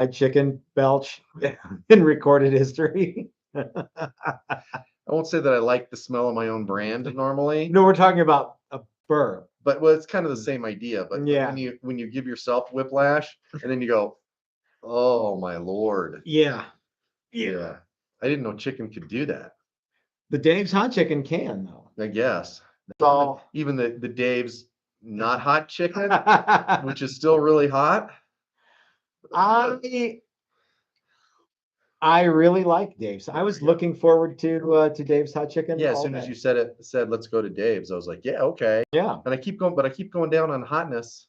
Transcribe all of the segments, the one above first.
a chicken belch in recorded history. I won't say that I like the smell of my own brand normally. No, we're talking about a burp. But well, it's kind of the same idea. But Yeah. when you give yourself whiplash and then you go, oh my Lord. Yeah. Yeah. I didn't know chicken could do that. The Dave's hot chicken can though. I guess. So Even the Dave's not hot chicken, which is still really hot. I really like Dave's. I was looking forward to Dave's hot chicken. Yeah, as soon as you said let's go to Dave's, I was like, yeah, okay. Yeah. And I keep going down on hotness.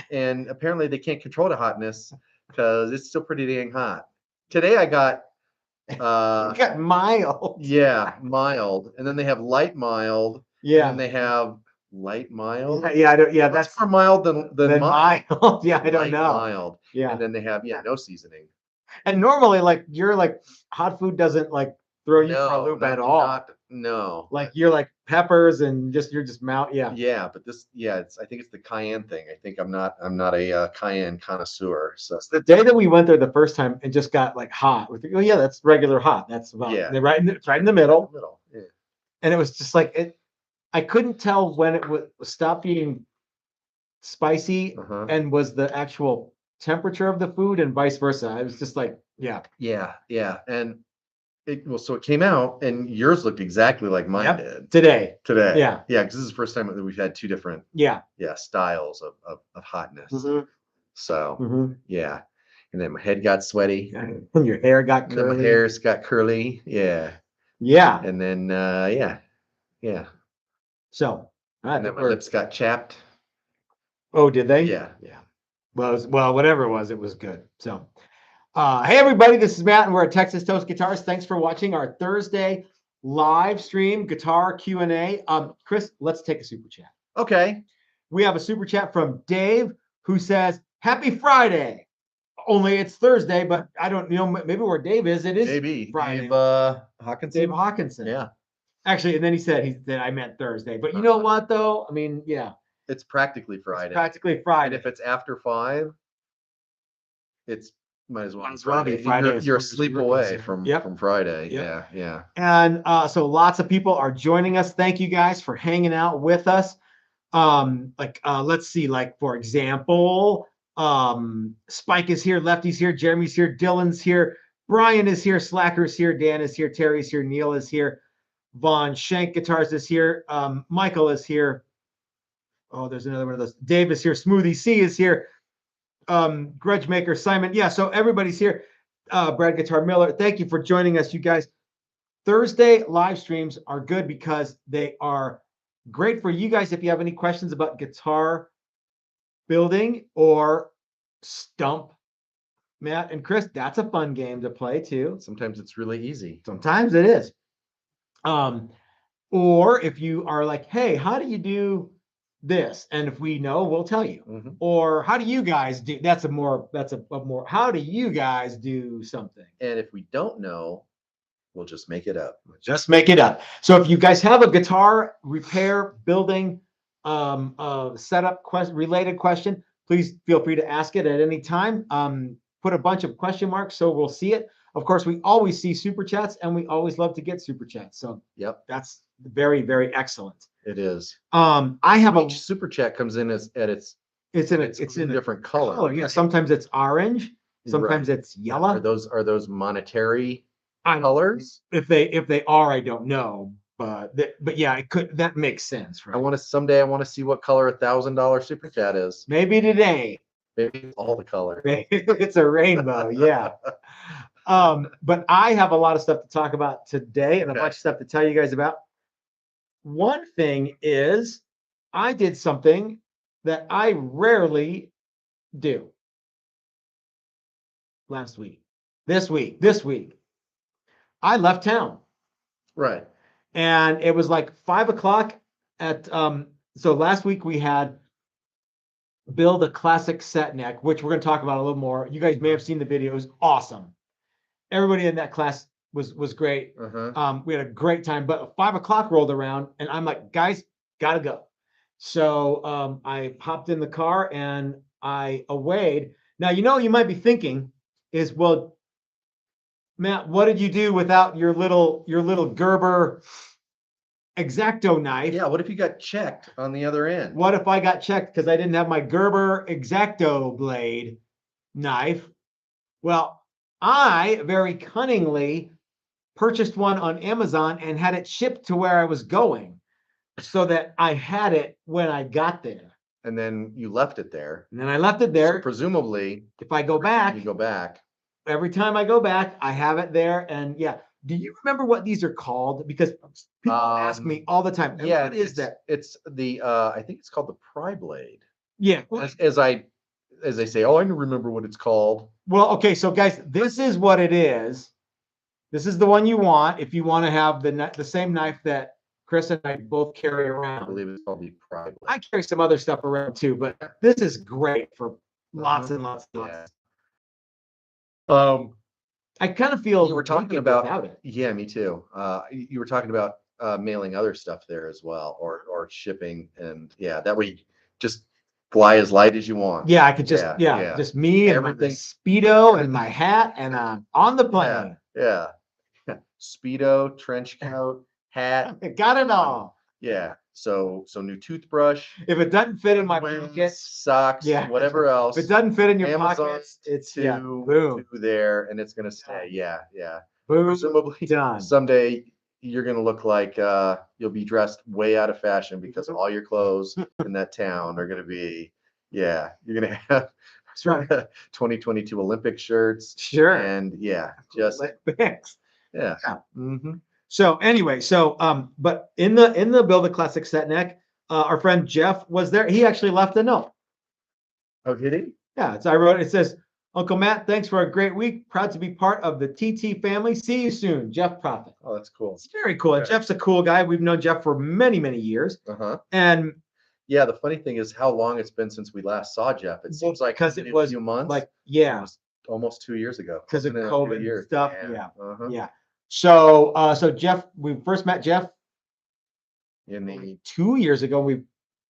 And apparently they can't control the hotness because it's still pretty dang hot. Today I got You got mild. Yeah, mild. And then they have light mild. Yeah. And they have light mild. Yeah, I don't. Yeah, that's more mild than mild. Yeah, I don't light know. Mild. Yeah. And then they have no seasoning. And normally, like you're like hot food doesn't like throw you for a loop at all. No. Like you're like peppers and you're just mount. Yeah. Yeah, but this I think it's the cayenne thing. I think I'm not a cayenne connoisseur. So The day that we went there the first time and just got like hot, we think, oh yeah, that's regular hot. That's about Yeah. they're right in the middle. Yeah. And it was just like it. I couldn't tell when it would stop being spicy and was the actual temperature of the food and vice versa. I was just like, yeah. And so it came out and yours looked exactly like mine did today. Yeah, because this is the first time that we've had two different styles of hotness. So yeah, and then my head got sweaty and your hair got curly. And my hair's got curly. Yeah. And then so and then my lips got chapped. Oh, did they? Yeah. Well, whatever it was good. So, hey everybody, this is Matt, and we're at Texas Toast Guitars. Thanks for watching our Thursday live stream guitar Q&A. Chris, let's take a super chat. Okay. We have a super chat from Dave who says, "Happy Friday." Only it's Thursday, but I don't maybe where Dave is. It is maybe Friday. Dave Hawkinson. Dave Hawkinson. Yeah. Actually, and then he said I meant Thursday. But you know what though? I mean, yeah. It's practically Friday. It's practically Friday. And if it's after 5, it's might as well be Friday. You're asleep away from Friday. Yep. Yeah. And so lots of people are joining us. Thank you guys for hanging out with us. Let's see, like for example, Spike is here, Lefty's here, Jeremy's here, Dylan's here, Brian is here, Slacker's here, Dan is here, Terry's here, Neil is here, Vaughn Shank Guitars is here, Michael is here. Oh, there's another one of those. Dave is here, Smoothie C is here, Grudge Maker Simon. Yeah, so everybody's here. Brad Guitar Miller, thank you for joining us, you guys. Thursday live streams are good because they are great for you guys if you have any questions about guitar building or stump Matt and Chris. That's a fun game to play too. Sometimes it's really easy. Sometimes it is. Or if you are like, hey, how do you do this? And if we know, we'll tell you. Or how do you guys do? That's a more. How do you guys do something? And if we don't know, we'll just make it up. Just make it up. So if you guys have a guitar repair, building, setup related question, please feel free to ask it at any time. Put a bunch of question marks so we'll see it. Of course, we always see super chats, and we always love to get super chats. So that's very, very excellent. It is. I have each super chat comes in it's in a different color. Yeah, sometimes it's orange, sometimes it's yellow. Are those monetary colors? If they are, I don't know, but yeah, it could. That makes sense, right? Someday I want to see what color $1,000 super chat is. Maybe today. Maybe it's all the color. It's a rainbow, yeah. But I have a lot of stuff to talk about today and a bunch of stuff to tell you guys about. One thing is I did something that I rarely do last week. This week, I left town. Right. And it was like 5 o'clock at, so last week we had build a classic set neck, which we're going to talk about a little more. You guys may have seen the video. It was awesome. Everybody in that class was great. We had a great time, but 5 o'clock rolled around and I'm like, guys, gotta go. So I hopped in the car and I awayed. Now, you might be thinking, is, well, Matt, what did you do without your little Gerber X-Acto knife? Yeah, what if you got checked on the other end? What if I got checked because I didn't have my Gerber X-Acto blade knife? Well, I very cunningly purchased one on Amazon and had it shipped to where I was going so that I had it when I got there. And then you left it there. And then I left it there. So presumably, if I go back, you go back. Every time I go back, I have it there. And yeah, do you remember what these are called? Because people ask me all the time. Yeah, what is that? It's the I think it's called the pry blade. Yeah. As they say, oh, I don't remember what it's called. Well, okay, so guys, this is what it is. This is the one you want if you want to have the same knife that Chris and I both carry around. I believe it's called the pry blade. I carry some other stuff around too, but this is great for lots and lots and lots. I kind of feel you were talking about without it. Yeah, me too. You were talking about mailing other stuff there as well, or shipping, and yeah, that way you just fly as light as you want. Yeah, I could just just me and my Speedo and my hat, and on the plane. Yeah. Speedo, trench coat, hat. Got it all. Yeah. So new toothbrush. If it doesn't fit in my pocket, socks, whatever else. If it doesn't fit in your Amazon pockets, it's boom there, and it's gonna stay. Yeah. Boom. Presumably Done. someday you're gonna look like you'll be dressed way out of fashion because all your clothes in that town are gonna be. Yeah, you're gonna have. That's right. 2022 Olympic shirts. Sure. And just Olympics. Yeah. Mm-hmm. So anyway, but in the Build a Classic set neck, our friend Jeff was there. He actually left a note. Oh, did he? Yeah. So I wrote. It says, "Uncle Matt, thanks for a great week. Proud to be part of the TT family. See you soon, Jeff Prophet." Oh, that's cool. It's very cool. Okay. Jeff's a cool guy. We've known Jeff for many, many years. And yeah, the funny thing is how long it's been since we last saw Jeff. It seems like because it was a few months. Like it was almost 2 years ago. Because of COVID and stuff. Yeah. So Jeff, we first met Jeff in the 2 years ago. We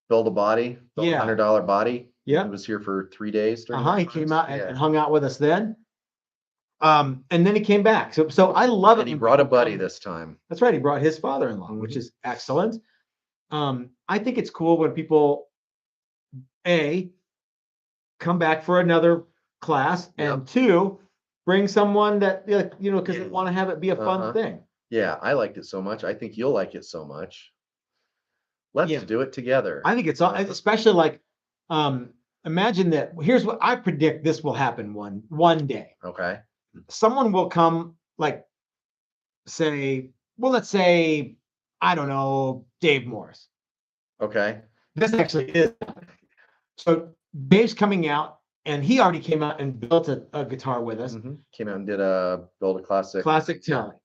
built a body, $100 body. Yeah. He was here for 3 days. He came out and hung out with us then. And then he came back. So I love it. And he brought a buddy this time. That's right. He brought his father-in-law, which is excellent. I think it's cool when people come back for another class, and two, bring someone that because they want to have it be a fun thing. Yeah, I liked it so much. I think you'll like it so much. Let's do it together. I think it's especially like imagine that. Here's what I predict this will happen one day. Okay. Someone will come, like, let's say, I don't know, Dave Morris. Okay. This actually is. So Dave's coming out, and he already came out and built a guitar with us. Came out and did build a classic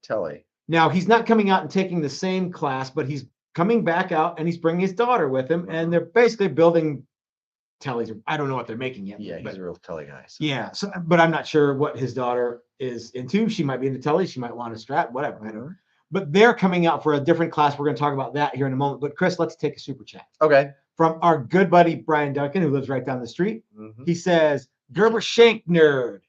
Telly. Now he's not coming out and taking the same class, but he's coming back out and he's bringing his daughter with him, and they're basically building Tellys. I don't know what they're making yet. Yeah, he's a real Telly guy. So. Yeah, but I'm not sure what his daughter is into. She might be into Telly. She might want a Strat, whatever. I don't know. But they're coming out for a different class. We're going to talk about that here in a moment. But Chris, let's take a super chat. Okay. From our good buddy Brian Duncan, who lives right down the street. He says, Gerber Shank nerd.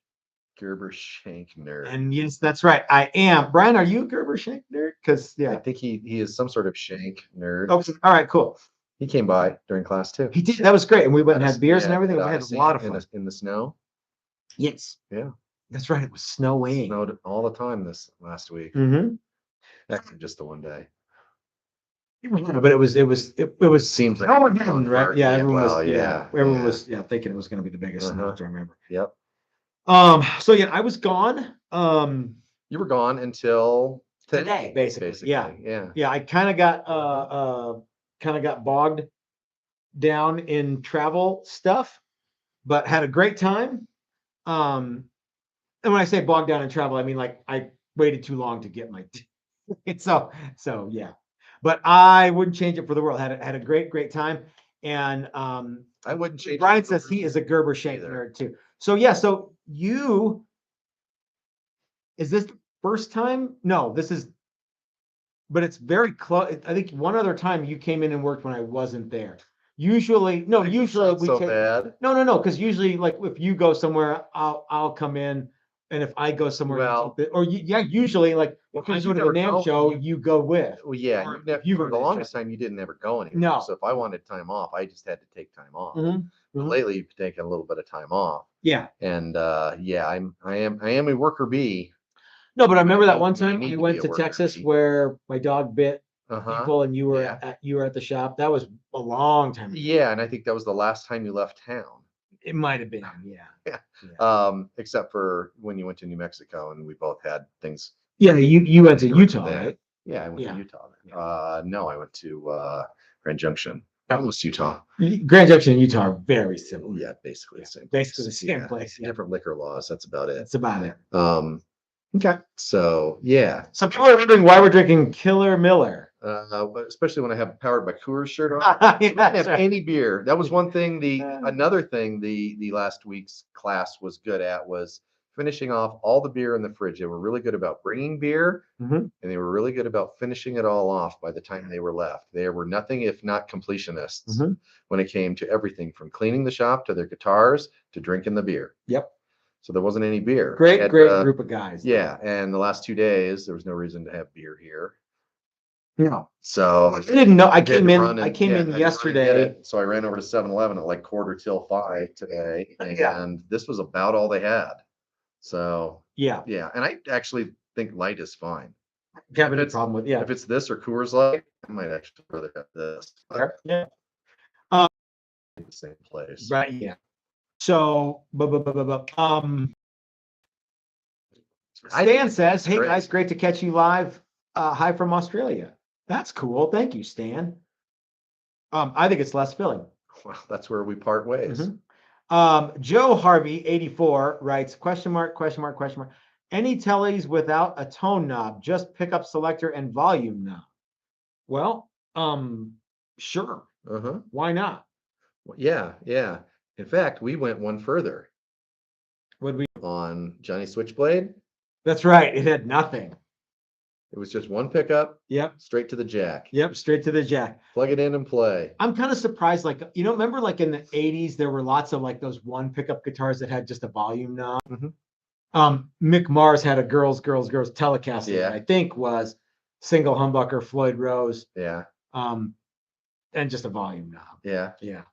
Gerber Shank nerd. And yes, that's right. I am. Brian, are you a Gerber Shank nerd? Because I think he is some sort of Shank nerd. Oh, all right, cool. He came by during class too. He did. That was great. And we went and had beers and everything. We had a lot of fun. In the snow. Yes. Yeah. That's right. It was snowing. It snowed all the time this last week. Actually, just the one day. But it was seems like right? Yeah, everyone was thinking it was going to be the biggest snow. I remember. Yep. So yeah, I was gone. You were gone until today, basically. Yeah. I kind of got bogged down in travel stuff, but had a great time. And when I say bogged down in travel, I mean like I waited too long to get my so yeah. But I wouldn't change it for the world. Had a great time. And I wouldn't change. Brian says he is a Gerber Shank nerd too. So yeah, so is this the first time? No, but it's very close. I think one other time you came in and worked when I wasn't there. Usually we bad. No, because usually like if you go somewhere, I'll come in And if I go somewhere, Well, usually like if I go to the NAMM show, you go with. Well, yeah, for the longest time, you didn't ever go anywhere. No. So if I wanted time off, I just had to take time off. Mm-hmm. Lately, you've taken a little bit of time off. Yeah. And I am a worker bee. No, but I remember that one time I went to Texas where my dog bit people, and you were at the shop. That was a long time ago. Yeah, and I think that was the last time you left town. It might have been, yeah. Except for when you went to New Mexico, and we both had things. Yeah, you went to Utah, right? Yeah, I went to Utah. No, I went to Grand Junction. That was Utah. Grand Junction and Utah are very similar. Yeah, basically the same. Basically the same place. Different liquor laws. That's about it. That's about it. Okay. So yeah. Some people are wondering why we're drinking Killer Miller. Especially when I have Powered by Coors shirt on. I didn't have any beer. That was one thing. Another thing the last week's class was good at was finishing off all the beer in the fridge. They were really good about bringing beer, and they were really good about finishing it all off by the time they were left. They were nothing if not completionists when it came to everything from cleaning the shop to their guitars to drinking the beer. Yep. So there wasn't any beer. Great group of guys. Yeah, and the last 2 days there was no reason to have beer here. No. So I didn't know. I came in yesterday. So I ran over to 7-Eleven at like 4:45 today, and this was about all they had. So yeah, and I actually think light is fine. Have any problem with if it's this or Coors Light, I might actually rather have this. Yeah. The same place. Right. Yeah. So, Stan says, "Hey guys, great to catch you live. Hi from Australia." That's cool. Thank you, Stan. I think it's less filling. Well, that's where we part ways. Joe Harvey 84 writes, question mark. Any Tellys without a tone knob, just pickup selector and volume knob? Well, sure. Why not? Well, yeah. In fact, we went one further. Would we on Johnny Switchblade? That's right. It had nothing. It was just one pickup. Yep. Straight to the jack. Yep. Straight to the jack. Plug it in and play. I'm kind of surprised. Like, remember like in the 80s, there were lots of like those one pickup guitars that had just a volume knob. Mick Mars had a girls Telecaster that I think was single humbucker Floyd Rose. Yeah. And just a volume knob. Yeah. Yeah.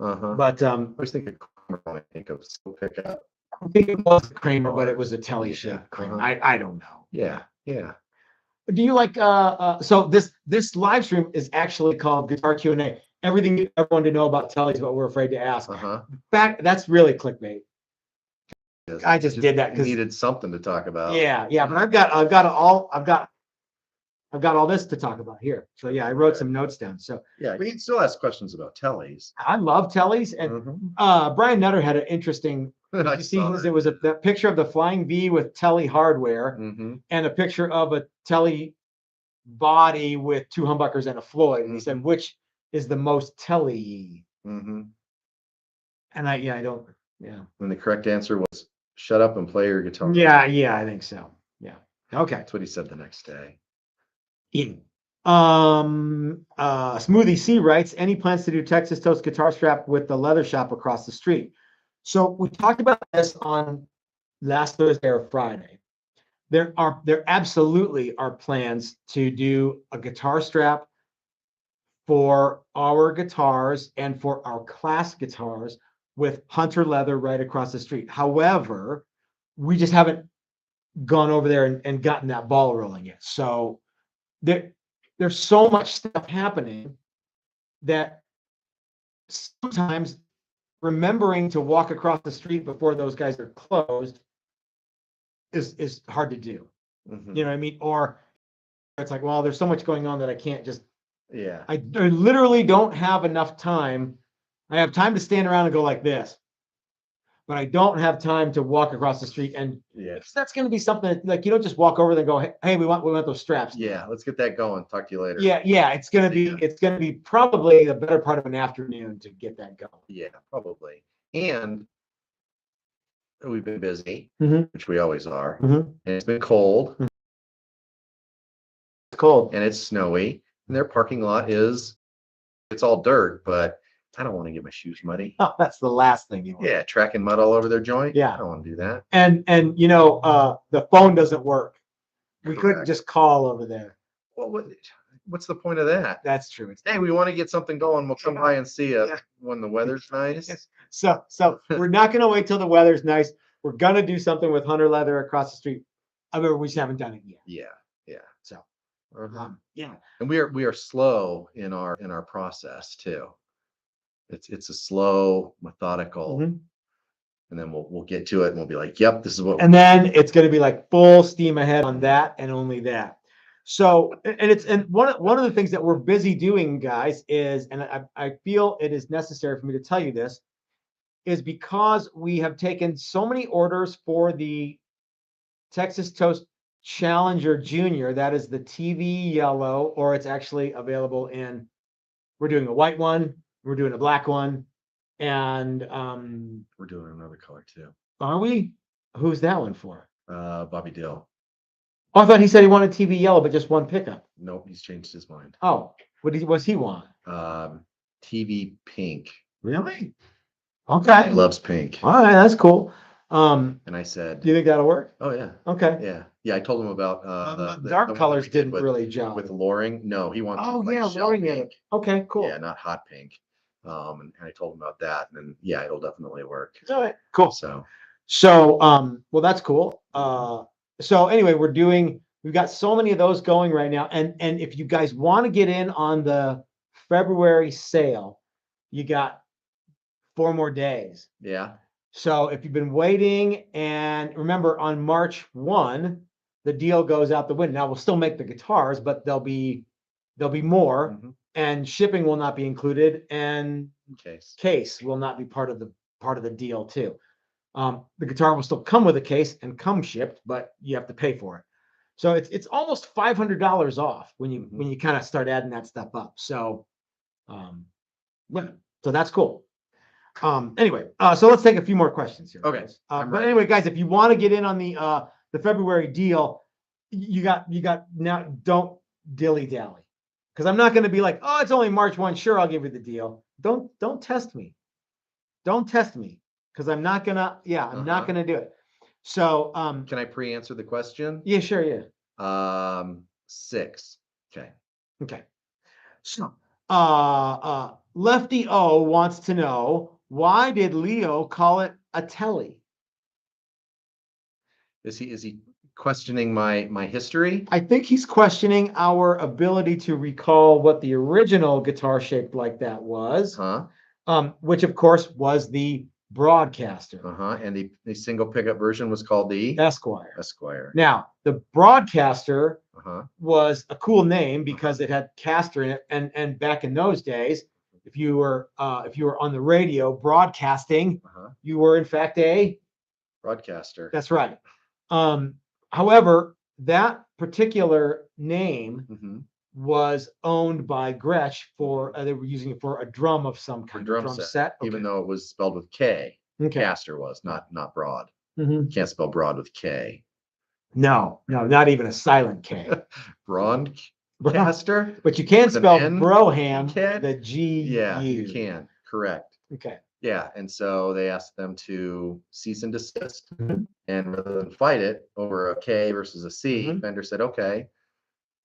But I was thinking Kramer when I think of slow pickup. I think it was a Kramer, but it was a Telly shaped Kramer. I don't know. Yeah. Do you like so this live stream is actually called Guitar Q&A. Everything you ever wanted to know about Telly's what we're afraid to ask. That's really clickbait. I just did that because needed something to talk about. Yeah, but I've got all this to talk about here. So yeah, I wrote some notes down. So yeah, we can still ask questions about Telly's. I love Telly's, and Brian Nutter had an interesting. Did you see it was that picture of the Flying V with Telly hardware, and a picture of a Telly body with two humbuckers and a Floyd, and he said, which is the most Telly? And I don't. Yeah. And the correct answer was shut up and play your guitar. Yeah, I think so. Yeah. Okay. That's what he said the next day. Smoothie C writes, any plans to do Texas Toast guitar strap with the leather shop across the street? So we talked about this on last Thursday or Friday. There absolutely are plans to do a guitar strap for our guitars and for our class guitars with Hunter leather right across the street. However, we just haven't gone over there and gotten that ball rolling yet. So there's so much stuff happening that sometimes remembering to walk across the street before those guys are closed is hard to do. You know what I mean? Or it's like, well, there's so much going on that I can't just. Yeah. I literally don't have enough time. I have time to stand around and go like this, but I don't have time to walk across the street. And that's going to be something like you don't just walk over there and go, hey, we want those straps. Yeah, let's get that going. Talk to you later. Yeah, it's going to be probably the better part of an afternoon to get that going. Yeah, probably. And we've been busy, Mm-hmm. which we always are. Mm-hmm. And it's been cold. Mm-hmm. It's cold. And it's snowy. And their parking lot it's all dirt, but I don't want to get my shoes muddy. Oh, that's the last thing you want. Yeah, tracking mud all over their joint. Yeah. I don't want to do that. And the phone doesn't work. We couldn't Correct. just call over there. Well, what's the point of that? That's true. Hey, we want to get something going. We'll come by and see you Yeah. when the weather's nice. Yes. So we're not going to wait till the weather's nice. We're going to do something with Hunter Leather across the street. I mean, we just haven't done it yet. Yeah. So, Uh-huh. yeah. And we are slow in our process too. It's a slow, methodical, Mhm. and then we'll get to it and we'll be like, yep, this is what. And then it's going to be like full steam ahead on that and only that. So, and one of the things that we're busy doing, guys, is, and I feel it is necessary for me to tell you this, is because we have taken so many orders for the Texas Toast Challenger Junior. That is the TV yellow, or it's actually available in. We're doing a white one. We're doing a black one, and We're doing another color too. are we? Who's that one for? Bobby Dill. Oh, I thought he said he wanted TV yellow, but just one pickup. Nope, he's changed his mind. Oh, what's he want? TV pink. Really? Okay. He loves pink. All right, that's cool. And I said, Do you think that'll work? oh yeah, Okay. yeah. I told him about The the dark one that colors we did didn't really gel. with Loring. No, he wants Oh like yeah, shell Loring pink. it. Okay, cool. Yeah, not hot pink. And I told him about that, and then yeah, it'll definitely work. All right, cool. So Well, that's cool. So anyway, we've got so many of those going right now. And if you guys want to get in on the February sale, you got 4 more days. yeah, So if you've been waiting, and remember on March 1, the deal goes out the window. Now we'll still make the guitars, but there'll be more, and shipping will not be included, and case will not be part of the deal too. The guitar will still come with a case and come shipped, but you have to pay for it. So it's almost $500 off when you kind of start adding that stuff up. So, yeah, so that's cool. Anyway, so let's take a few more questions here. Okay. Guys. But anyway, guys, if you want to get in on the February deal, you got now. Don't dilly dally, because I'm not going to be like, oh, it's only March 1. Sure, I'll give you the deal. Don't test me. Don't test me, because I'm not gonna. Yeah, I'm not gonna do it. So, can I pre-answer the question? Yeah, sure, yeah. 6. Okay. So, Lefty O wants to know, why did Leo call it a Telly? Is he questioning my history? I think he's questioning our ability to recall what the original guitar shaped like that was. Which of course was the Broadcaster. And the single pickup version was called the Esquire. Now, the Broadcaster was a cool name because it had caster in it, and back in those days, if you were on the radio broadcasting, you were in fact a broadcaster. That's right. However, that particular name was owned by Gretsch for they were using it for a drum of some kind, drum set. Even though it was spelled with K. Caster was not broad. You can't spell broad with K. No, not even a silent K. Broadcaster. But you can spell Broham the G. Yeah, you can. Correct. Okay. Yeah, and so they asked them to cease and desist, and rather than fight it over a K versus a C, Fender said okay.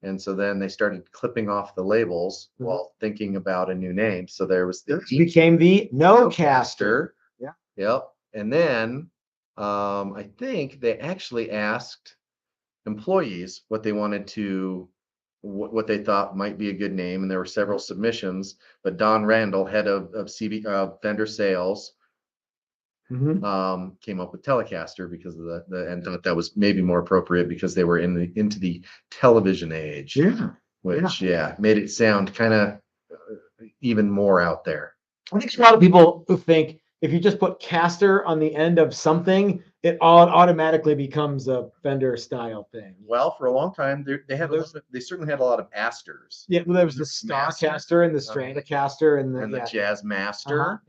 And so then they started clipping off the labels while thinking about a new name. So there was it became the No-Caster. Yeah. Yep. And then I think they actually asked employees what they wanted to, what they thought might be a good name, and there were several submissions. But Don Randall, head of Fender sales, came up with Telecaster because of and thought that was maybe more appropriate because they were into the television age. Yeah, which made it sound kind of even more out there. I think there's a lot of people who think if you just put caster on the end of something, it automatically becomes a Fender style thing. Well, for a long time, they certainly had a lot of Asters. Yeah, well, there was the Starcaster and the Stratocaster and the Jazz Master.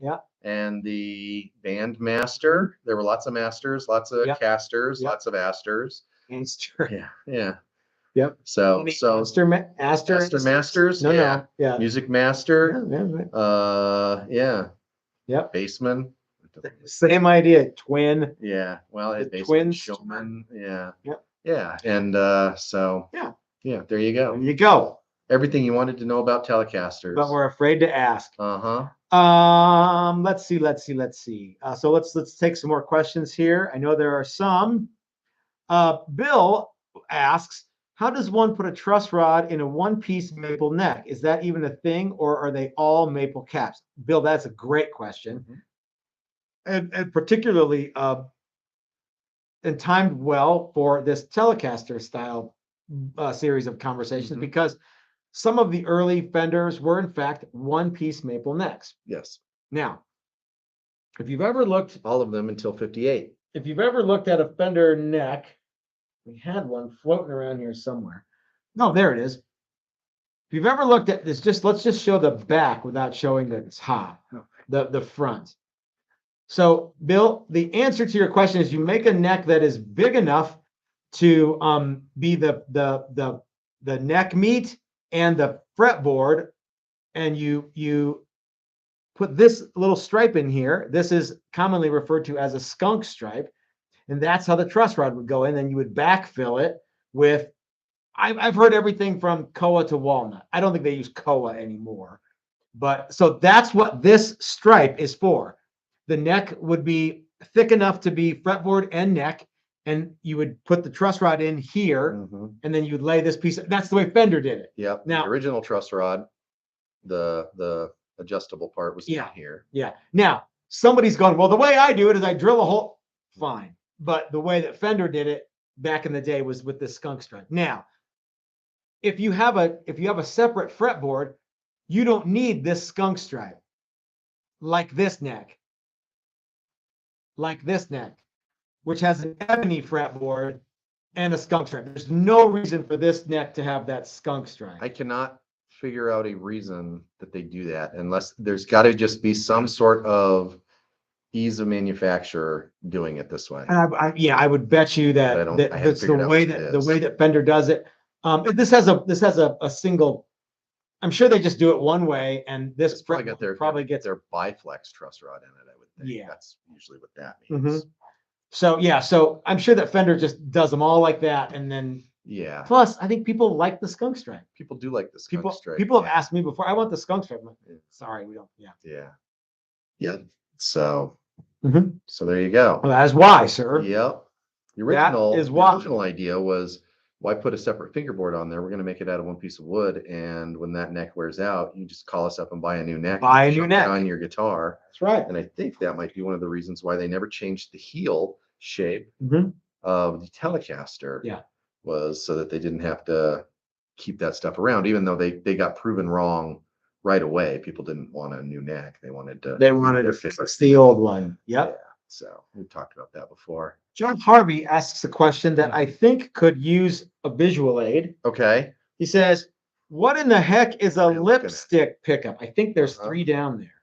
And the Band Master. There were lots of Masters, lots of Casters, lots of Asters. It's true. Yeah. Yep. So, Any so Aster Masters, No, yeah. no. Yeah. Music Master, Yeah. yeah. Bassman. Same idea. Twin. Yeah. Well, The it basically twins. Showman. Yeah. Yep. Yeah. And so Yeah. yeah, there you There go. you go. Everything you wanted to know about Telecasters. But we're afraid to ask. Uh-huh. Let's see. So let's take some more questions here. I know there are some. Bill asks, how does one put a truss rod in a one-piece maple neck? Is that even a thing, or are they all maple caps? Bill, that's a great question. And particularly and timed well for this Telecaster style series of conversations, because some of the early Fenders were in fact one-piece maple necks. Yes. Now, if you've ever looked, All of them until 58. if you've ever looked at a Fender neck, we had one floating around here somewhere. No, there it is. If you've ever looked at this, let's just show the back without showing the top, the front. So, Bill, the answer to your question is you make a neck that is big enough to be the neck meat and the fretboard, and you put this little stripe in here. This is commonly referred to as a skunk stripe, and that's how the truss rod would go in. Then you would backfill it with, I've heard everything from koa to walnut. I don't think they use koa anymore, but so that's what this stripe is for. The neck would be thick enough to be fretboard and neck, and you would put the truss rod in here, and then you'd lay this piece. That's the way Fender did it. Yep. Now, the original truss rod, the adjustable part was in here. Yeah. Now, somebody's going, well, the way I do it is I drill a hole. Fine. But the way that Fender did it back in the day was with this skunk stripe. Now, if you have a separate fretboard, you don't need this skunk stripe like this neck, which has an ebony fretboard and a skunk stripe. There's no reason for this neck to have that skunk stripe. I cannot figure out a reason that they do that unless there's got to just be some sort of ease of manufacture doing it this way. And I would bet you that that's the way that Fender does it. This has a single. I'm sure they just do it one way, and this probably gets their biflex truss rod in it. I would think. Yeah, that's usually what that means. So I'm sure that Fender just does them all like that, and then Plus, I think people like the skunk stripe. People do like the skunk stripe. People have asked me before, I want the skunk stripe. Like, sorry, we don't. Yeah. So there you go. Well, that's why, sir. Yep. The original idea was, why put a separate fingerboard on there? We're going to make it out of one piece of wood, and when that neck wears out, you just call us up and buy a new neck. Buy a new neck on your guitar. That's right. And I think that might be one of the reasons why they never changed the heel shape of the Telecaster. Yeah. Was so that they didn't have to keep that stuff around, even though they got proven wrong right away. People didn't want a new neck. They wanted to fix the old one. Yep. Yeah. So we've talked about that before. John Harvey asks a question that I think could use a visual aid. Okay. He says, what in the heck is a lipstick pickup? I think there's 3 down there.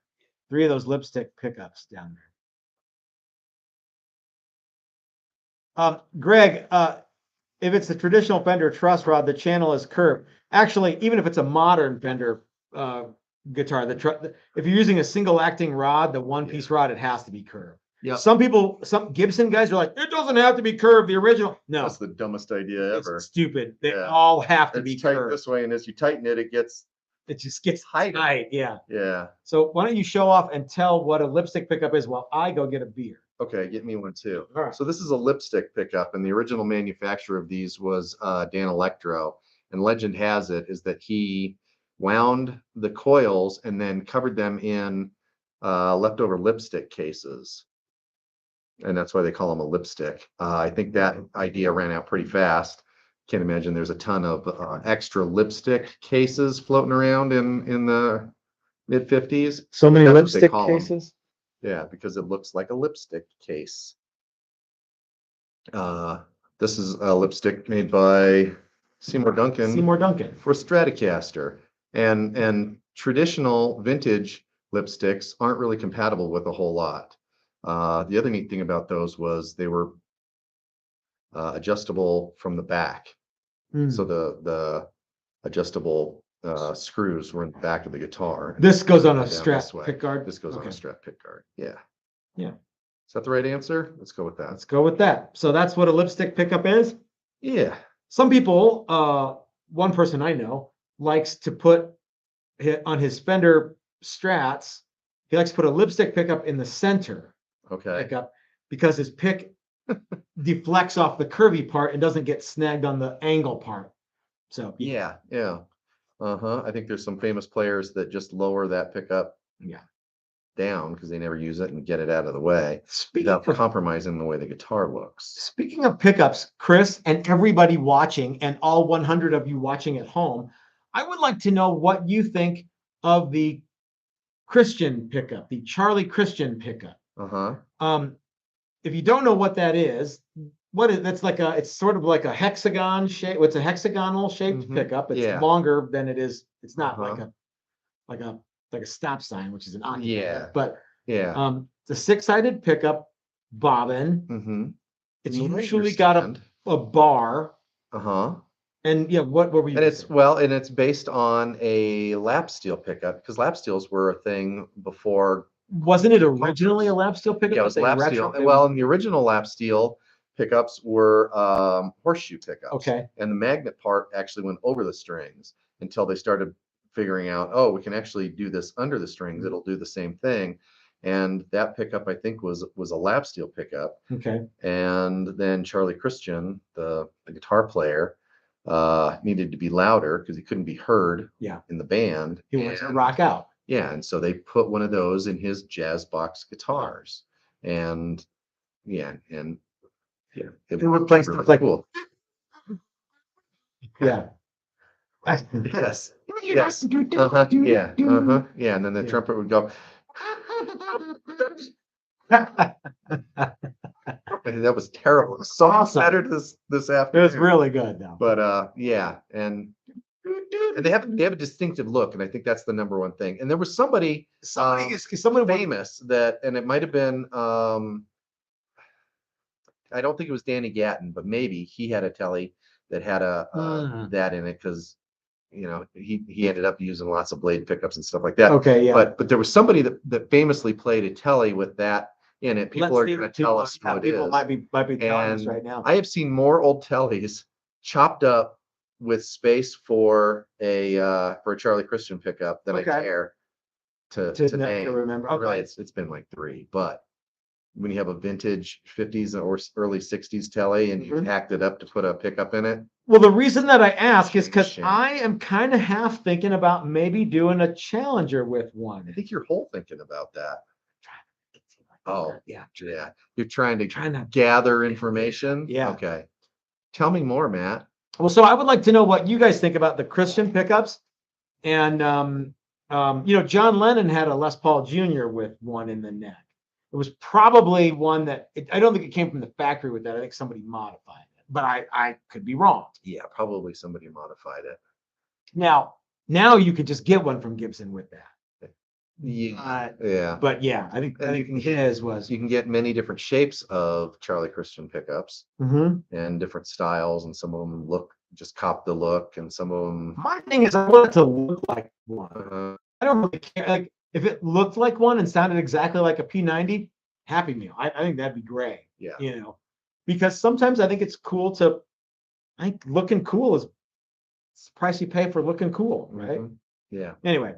3 of those lipstick pickups down there. Greg, if it's a traditional Fender truss rod, the channel is curved. Actually, even if it's a modern Fender guitar, if you're using a single acting rod, the one-piece rod, it has to be curved. Yeah. Some Gibson guys are like, it doesn't have to be curved. The original, no. That's the dumbest idea ever. It's stupid. They all have to be tight curved this way, and as you tighten it, it just gets tight. Yeah. Yeah. So why don't you show off and tell what a lipstick pickup is while I go get a beer? Okay, get me one too. All right. So this is a lipstick pickup, and the original manufacturer of these was Dan Electro. And legend has it is that he wound the coils and then covered them in leftover lipstick cases. And that's why they call them a lipstick. I think that idea ran out pretty fast. Can't imagine there's a ton of extra lipstick cases floating around in the mid 50s. So many lipstick cases? Yeah, because it looks like a lipstick case. This is a lipstick made by Seymour Duncan for Stratocaster. And traditional vintage lipsticks aren't really compatible with a whole lot. The other neat thing about those was they were adjustable from the back. So the adjustable screws were in the back of the guitar. This goes on a Down strap this way. pick guard. This goes on Okay. a strap pick guard. Yeah. Yeah. Is that the right answer? Let's go with that. Let's go with that. So that's what a lipstick pickup is. Yeah. Some people, one person I know likes to put on his Fender Strats, he likes to put a lipstick pickup in the center Okay. pickup because his pick deflects off the curvy part and doesn't get snagged on the angle part. So Yeah. Yeah. I think there's some famous players that just lower that pickup down because they never use it and get it out of the way without compromising the way the guitar looks. Speaking of pickups, Chris, and everybody watching, and all 100 of you watching at home, I would like to know what you think of the Christian pickup, the Charlie Christian pickup. If you don't know what that is, it's sort of like a hexagon shape. It's a hexagonal shaped pickup. It's longer than it is. It's not like a stop sign, which is an octave. But it's a 6-sided pickup bobbin. It's usually got a bar. And what were we? And it's based on a lap steel pickup because lap steels were a thing before. Wasn't it originally a lap steel pickup? Yeah, it was lap steel. Well, and the original lap steel pickups were horseshoe pickups. Okay. And the magnet part actually went over the strings until they started figuring out, oh, we can actually do this under the strings. It'll do the same thing. And that pickup, I think, was a lap steel pickup. Okay. And then Charlie Christian, the guitar player, needed to be louder because he couldn't be heard in the band. He wanted to rock out. Yeah, and so they put one of those in his jazz box guitars, and it would play stuff like cool. Yeah. Yes. Yes. Yeah. Yeah, and then the trumpet would go. That was terrible. The song Awesome. better this It afternoon. was really good though. But and they have a distinctive look, and I think that's the number one thing. And there was somebody famous that, and it might have been I don't think it was Danny Gatton, but maybe he had a Telly that had that in it because he ended up using lots of blade pickups and stuff like that. Okay, yeah. But there was somebody that famously played a Telly with that in it. People are going to tell us what it is. People might be telling us right now. I have seen more old Tellys chopped up with space for a Charlie Christian pickup than I care to name. Remember. Okay. Really, it's been like 3, but when you have a vintage 50s or early 60s Telly and you hacked it up to put a pickup in it. Well, the reason that I ask is because I am kind of half thinking about maybe doing a Challenger with one. I think you're whole thinking about that. Oh, yeah. You're trying to gather information. Yeah. Okay. Tell me more, Matt. Well, so I would like to know what you guys think about the Christian pickups. And, John Lennon had a Les Paul Jr. with one in the neck. It was probably one that, I don't think it came from the factory with that. I think somebody modified it, but I could be wrong. Yeah, probably somebody modified it. Now you could just get one from Gibson with that. Yeah. But yeah, I think his was. You can get many different shapes of Charlie Christian pickups and different styles, and some of them just cop the look, and some of them. My thing is, I want it to look like one. I don't really care. Like if it looked like one and sounded exactly like a P90, happy meal. I think that'd be great. Yeah. Because sometimes I think it's cool to. I think looking cool is the price you pay for looking cool, right? Yeah. Anyway.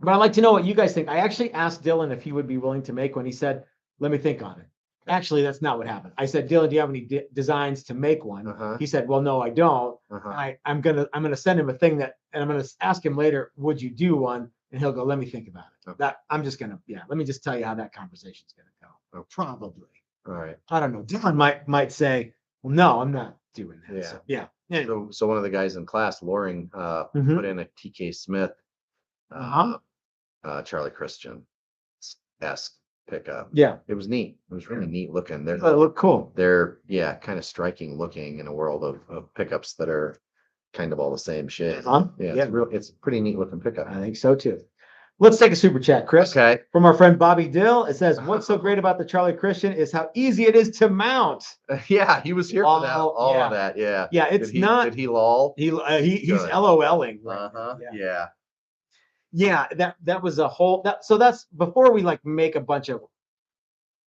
But I'd like to know what you guys think. I actually asked Dylan if he would be willing to make one. He said, let me think on it. Actually, that's not what happened. I said, Dylan, do you have any designs to make one? He said, well, no, I don't. I'm gonna send him a thing and I'm gonna ask him later, would you do one? And he'll go, let me think about it. Okay. Let me just tell you how that conversation's gonna go. Okay. Probably. All right. I don't know. Dylan might say, well, no, I'm not doing that. Yeah. So, yeah. Anyway. So one of the guys in class, Loring, put in a TK Smith Charlie Christian-esque pickup. Yeah. It was neat. It was really neat looking. They look cool. They're kind of striking looking in a world of pickups that are kind of all the same shape. Yeah. It's a pretty neat looking pickup. I think so too. Let's take a super chat, Chris. Okay. From our friend Bobby Dill. It says, "What's so great about the Charlie Christian is how easy it is to mount." Yeah, he was here for that. All yeah. of that. Yeah. Yeah, it's not. Did he loll? He's Good. LOLing. Right Uh-huh. now. Yeah. Yeah, that was a whole so that's before we like make a bunch of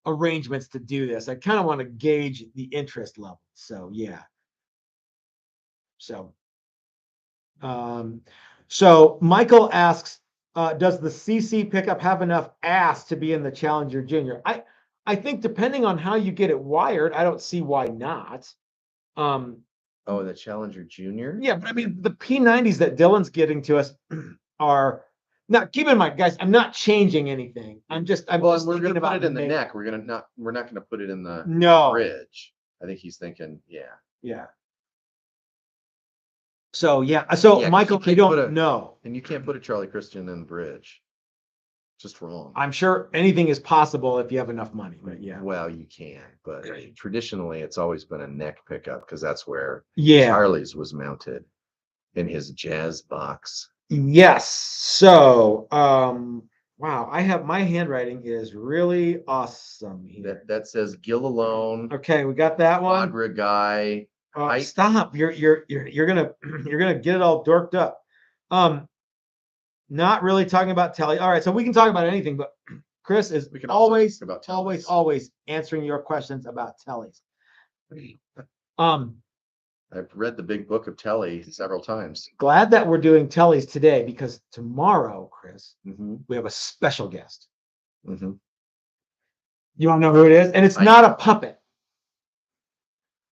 arrangements to do this. I kind of want to gauge the interest level. So yeah. So so Michael asks, does the CC pickup have enough ass to be in the Challenger Junior? I think depending on how you get it wired, I don't see why not. Oh, the Challenger Junior? Yeah, but I mean the P90s that Dylan's getting to us are now keep in mind, guys, I'm not changing anything. I'm just Well, just we're gonna thinking put about it in the neck. We're not gonna put it in the No. bridge. I think he's thinking, yeah. Yeah. So yeah, so Yeah, Michael, I don't know. And you can't put a Charlie Christian in the bridge. Just wrong. I'm sure anything is possible if you have enough money, but yeah. Well, you can, but traditionally it's always been a neck pickup because that's where Yeah. Charlie's was mounted in his jazz box. Yes. So wow, I have my handwriting is really awesome here. That says Gill alone. Okay, we got that one. Quadra guy. Stop. You're gonna get it all dorked up. Not really talking about Telly. All right, so we can talk about anything, but Chris is always answering your questions about Tellys. I've read the big book of Telly several times. Glad that we're doing Tellys today because tomorrow, Chris, we have a special guest. You want to know who it is? And it's not a puppet.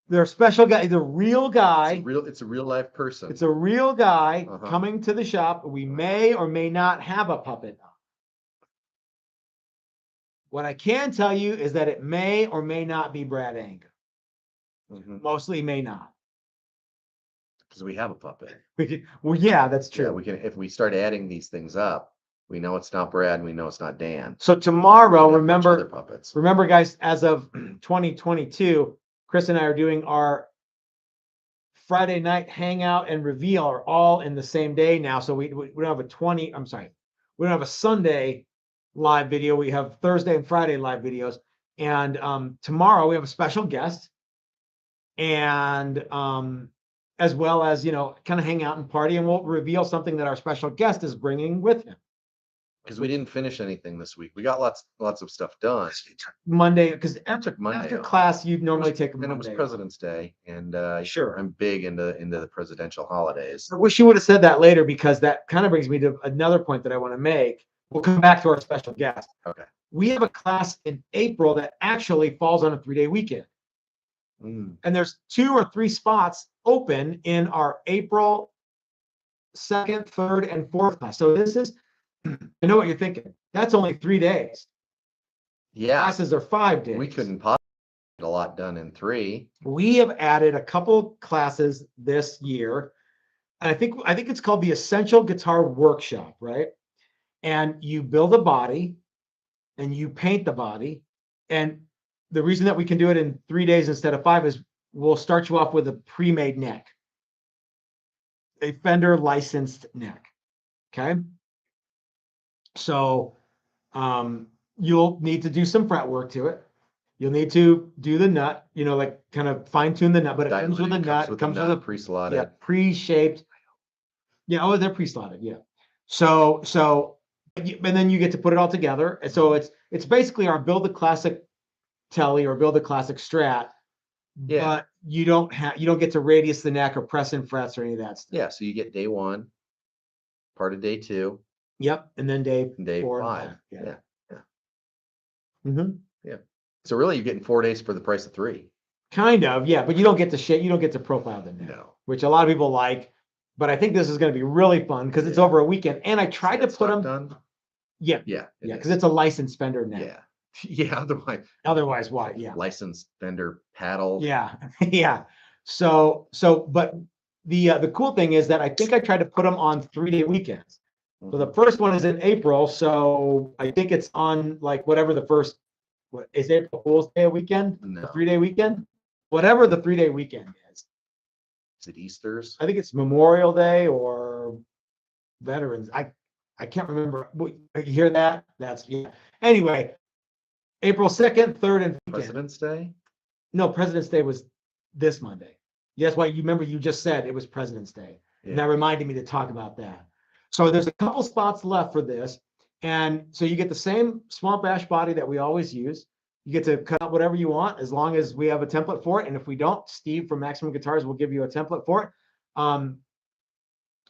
They're a special guy. He's a real guy. It's a real life person. It's a real guy coming to the shop. We may or may not have a puppet. What I can tell you is that it may or may not be Brad Anga. Mostly may not. Because we have a puppet. Well, yeah, that's true. Yeah, we can. If we start adding these things up, we know it's not Brad, and we know it's not Dan. So tomorrow, remember, puppets. Remember, guys, as of 2022, Chris and I are doing our Friday night hangout and reveal are all in the same day now. So we don't have we don't have a Sunday live video. We have Thursday and Friday live videos. And tomorrow we have a special guest. And as well as, kind of hang out and party, and we'll reveal something that our special guest is bringing with him. Because we didn't finish anything this week. We got lots of stuff done. Monday, because after class, you'd normally take a Monday. And it was President's Day, and sure, I'm big into the presidential holidays. I wish you would have said that later, because that kind of brings me to another point that I want to make. We'll come back to our special guest. Okay. We have a class in April that actually falls on a 3-day weekend. And there's 2 or 3 spots open in our April 2nd, 3rd, and 4th class. So this is, I know what you're thinking. That's only 3 days. Yeah. Classes are 5 days. We couldn't possibly get a lot done in 3. We have added a couple classes this year. And I think it's called the Essential Guitar Workshop, right? And you build a body and you paint the body. And the reason that we can do it in 3 days instead of 5 is we'll start you off with a pre-made neck, a Fender licensed neck. Okay. So you'll need to do some fret work to it. You'll need to do the nut, like kind of fine tune the nut, but it comes with a nut. It comes with a pre-slotted. Yeah, pre-shaped. Yeah. Oh, they're pre-slotted. Yeah. So, and then you get to put it all together. And so it's basically our build a classic Telly or build a classic Strat. Yeah. But you don't get to radius the neck or press in frets or any of that stuff. Yeah. So you get day 1, part of day 2. Yep. And then day 4 and 5. Yeah. Yeah. So really, you're getting 4 days for the price of 3. Kind of, yeah. But you don't get to shape. You don't get to profile the neck, which a lot of people like. But I think this is going to be really fun because it's over a weekend. And I tried to put them done. Yeah. Because it's a licensed Fender neck. Yeah. Yeah. Otherwise, why? Yeah. Licensed Fender paddle. Yeah. Yeah. So, but the cool thing is that I think I tried to put them on 3-day weekends. So the first one is in April. So I think it's on like whatever the first, what is April Fool's Day weekend? No. The 3-day weekend? Whatever the 3-day weekend is. Is it Easter's? I think it's Memorial Day or Veterans. I can't remember. You hear that? That's yeah. Anyway, April 2nd, 3rd, and 5th. President's Day? No, President's Day was this Monday. Yes, why you remember you just said it was President's Day. And that reminded me to talk about that. So there's a couple spots left for this. And so you get the same swamp ash body that we always use. You get to cut out whatever you want as long as we have a template for it. And if we don't, Steve from Maximum Guitars will give you a template for it.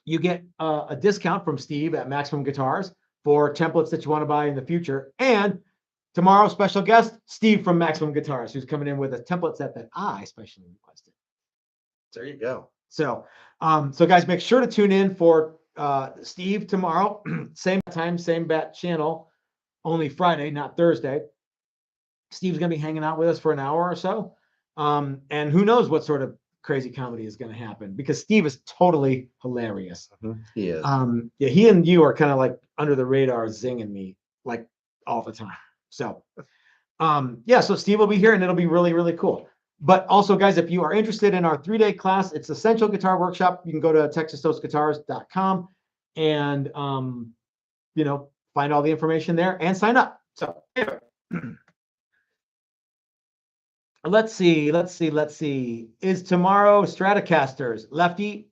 You get a discount from Steve at Maximum Guitars for templates that you want to buy in the future. And tomorrow, special guest, Steve from Maximum Guitars, who's coming in with a template set that I specially requested. There you go. So, so guys, make sure to tune in for Steve tomorrow. Same time, same bat channel, only Friday, not Thursday. Steve's going to be hanging out with us for an hour or so. And who knows what sort of crazy comedy is going to happen, because Steve is totally hilarious. He is. Yeah, he and you are kind of like under the radar zinging me like all the time. So, yeah, so Steve will be here and it'll be really, really cool. But also, guys, if you are interested in our 3-day class, it's Essential Guitar Workshop. You can go to texastoastguitars.com and, you know, find all the information there and sign up. So, anyway. Let's see. Is tomorrow Telecasters? Lefty?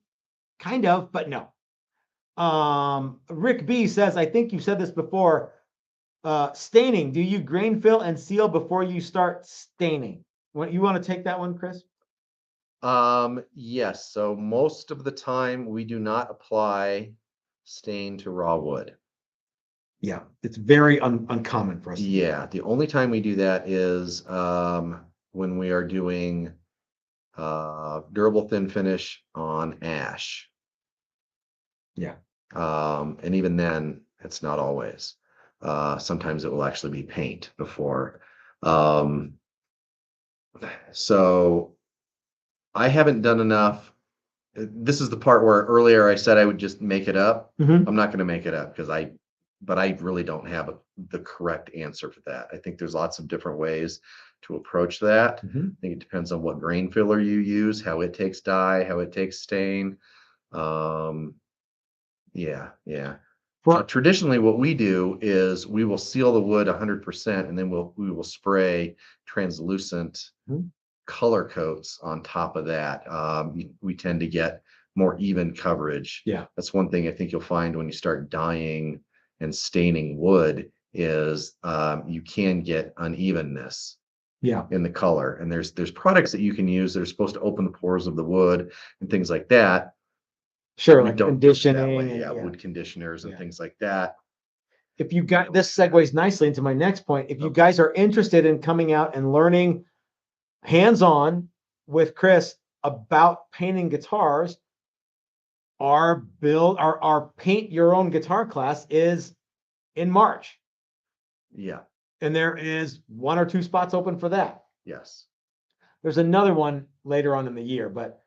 Kind of, but no. Rick B says, I think you've said this before. Staining. Do you grain fill and seal before you start staining? You want to take that one, Chris? Yes. So most of the time we do not apply stain to raw wood. Yeah, it's very uncommon for us. Yeah, the only time we do that is when we are doing durable thin finish on ash. Yeah. And even then, it's not always. Sometimes it will actually be paint before. So I haven't done enough. This is the part where earlier I said I would just make it up. I'm not going to make it up because but I really don't have the correct answer for that. I think there's lots of different ways to approach that. I think it depends on what grain filler you use, how it takes dye, how it takes stain. Yeah. Traditionally, what we do is we will seal the wood 100%, and then we will spray translucent color coats on top of that. We tend to get more even coverage. Yeah, that's one thing I think you'll find when you start dyeing and staining wood is you can get unevenness. Yeah, in the color, and there's products that you can use that are supposed to open the pores of the wood and things like that. Sure, like conditioning. Wood conditioners and things like that. If you got this segues nicely into my next point. If you guys are interested in coming out and learning hands-on with Chris about painting guitars, our paint your own guitar class is in March. Yeah. And there is 1 or 2 spots open for that. Yes. There's another one later on in the year, but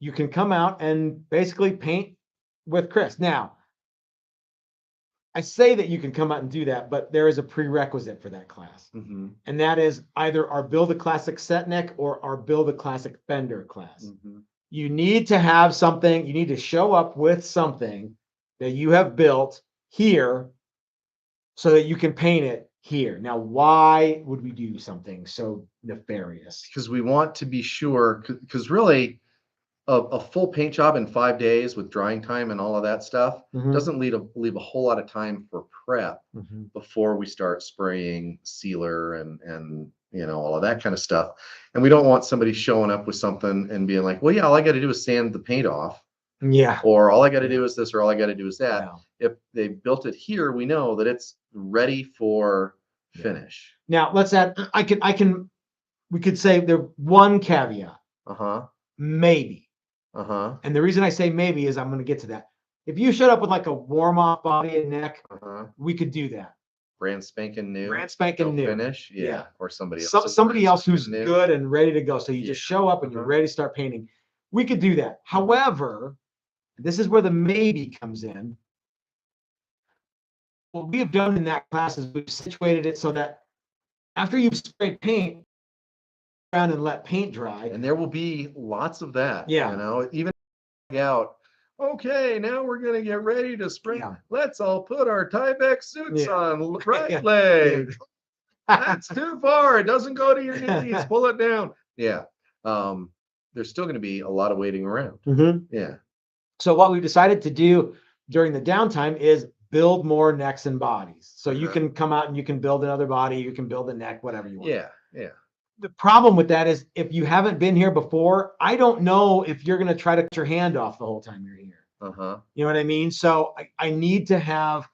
you can come out and basically paint with Chris. Now, I say that you can come out and do that, but there is a prerequisite for that class. And that is either our Build a Classic set neck or our Build a Classic Fender class. You need to have something, you need to show up with something that you have built here so that you can paint it here. Now, why would we do something so nefarious? Because we want to be sure, because really a full paint job in 5 days with drying time and all of that stuff doesn't leave a whole lot of time for prep before we start spraying sealer and you know, all of that kind of stuff. And we don't want somebody showing up with something and being like, well, yeah, all I got to do is sand the paint off. Yeah. Or all I got to do is this, or all I got to do is that. Yeah. If they built it here, we know that it's ready for finish. Now let's add, we could say there one caveat. Maybe. And the reason I say maybe is I'm going to get to that. If you showed up with like a warm off body and neck, we could do that. Brand spanking new. Finish. Yeah. Or somebody else. Somebody else who's good and ready to go. So you just show up and you're ready to start painting. We could do that. However, this is where the maybe comes in. What we have done in that class is we've situated it so that after you've sprayed paint around and let paint dry, and there will be lots of that. Yeah. You know, even out Okay, now we're gonna get ready to spring. Yeah. Let's all put our Tyvek suits Yeah. on. Right Yeah. leg. That's too far. It doesn't go to your knees. Pull it down. Yeah. There's still going to be a lot of waiting around. Mhm. Yeah. So what we've decided to do during the downtime is build more necks and bodies. So you can come out and you can build another body, you can build a neck, whatever you want. Yeah. Yeah. The problem with that is if you haven't been here before, I don't know if you're going to try to cut your hand off the whole time you're here. Uh-huh. You know what I mean? So I need to have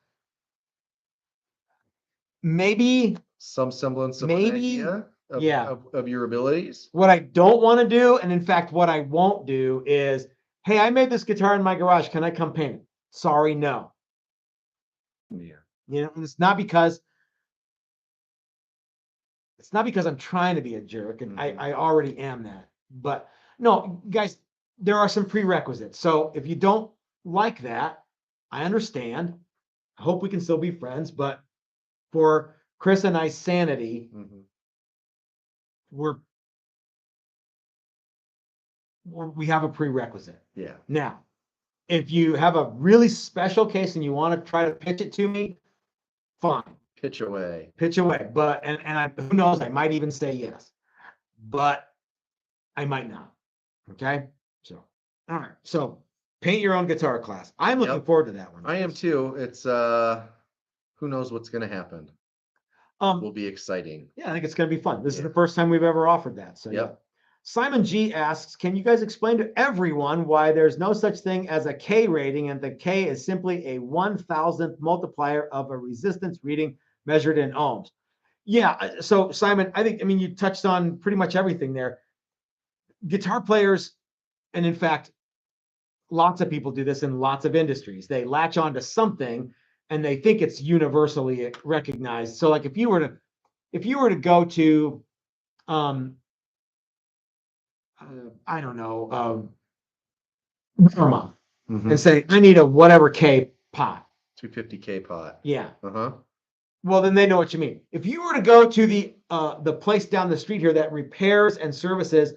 maybe Some semblance of an maybe idea of, yeah. of your abilities. What I don't want to do, and in fact, what I won't do is, hey, I made this guitar in my garage. Can I come paint it? Sorry, no. Yeah. You know, and it's not because I'm trying to be a jerk, and I already am that. But no, guys, there are some prerequisites. So if you don't like that, I understand. I hope we can still be friends, but for Chris and I's sanity, we have a prerequisite. Yeah. Now, if you have a really special case and you want to try to pitch it to me, fine. Pitch away. Pitch away. But who knows? I might even say yes, but I might not. Okay. So, all right. So, paint your own guitar class. I'm looking forward to that one. I am too. It's who knows what's going to happen. Will be exciting. Yeah, I think it's going to be fun. This is the first time we've ever offered that. So, yeah. Simon G asks, can you guys explain to everyone why there's no such thing as a K rating and the K is simply a 1,000th multiplier of a resistance reading measured in ohms? Yeah. So Simon, I mean, you touched on pretty much everything there. Guitar players, and in fact, lots of people do this in lots of industries. They latch onto something and they think it's universally recognized. So like if you were to go to, I don't know, Burma and say, I need a whatever K pot. 250K pot. Yeah. Uh-huh. Well, then they know what you mean. If you were to go to the place down the street here that repairs and services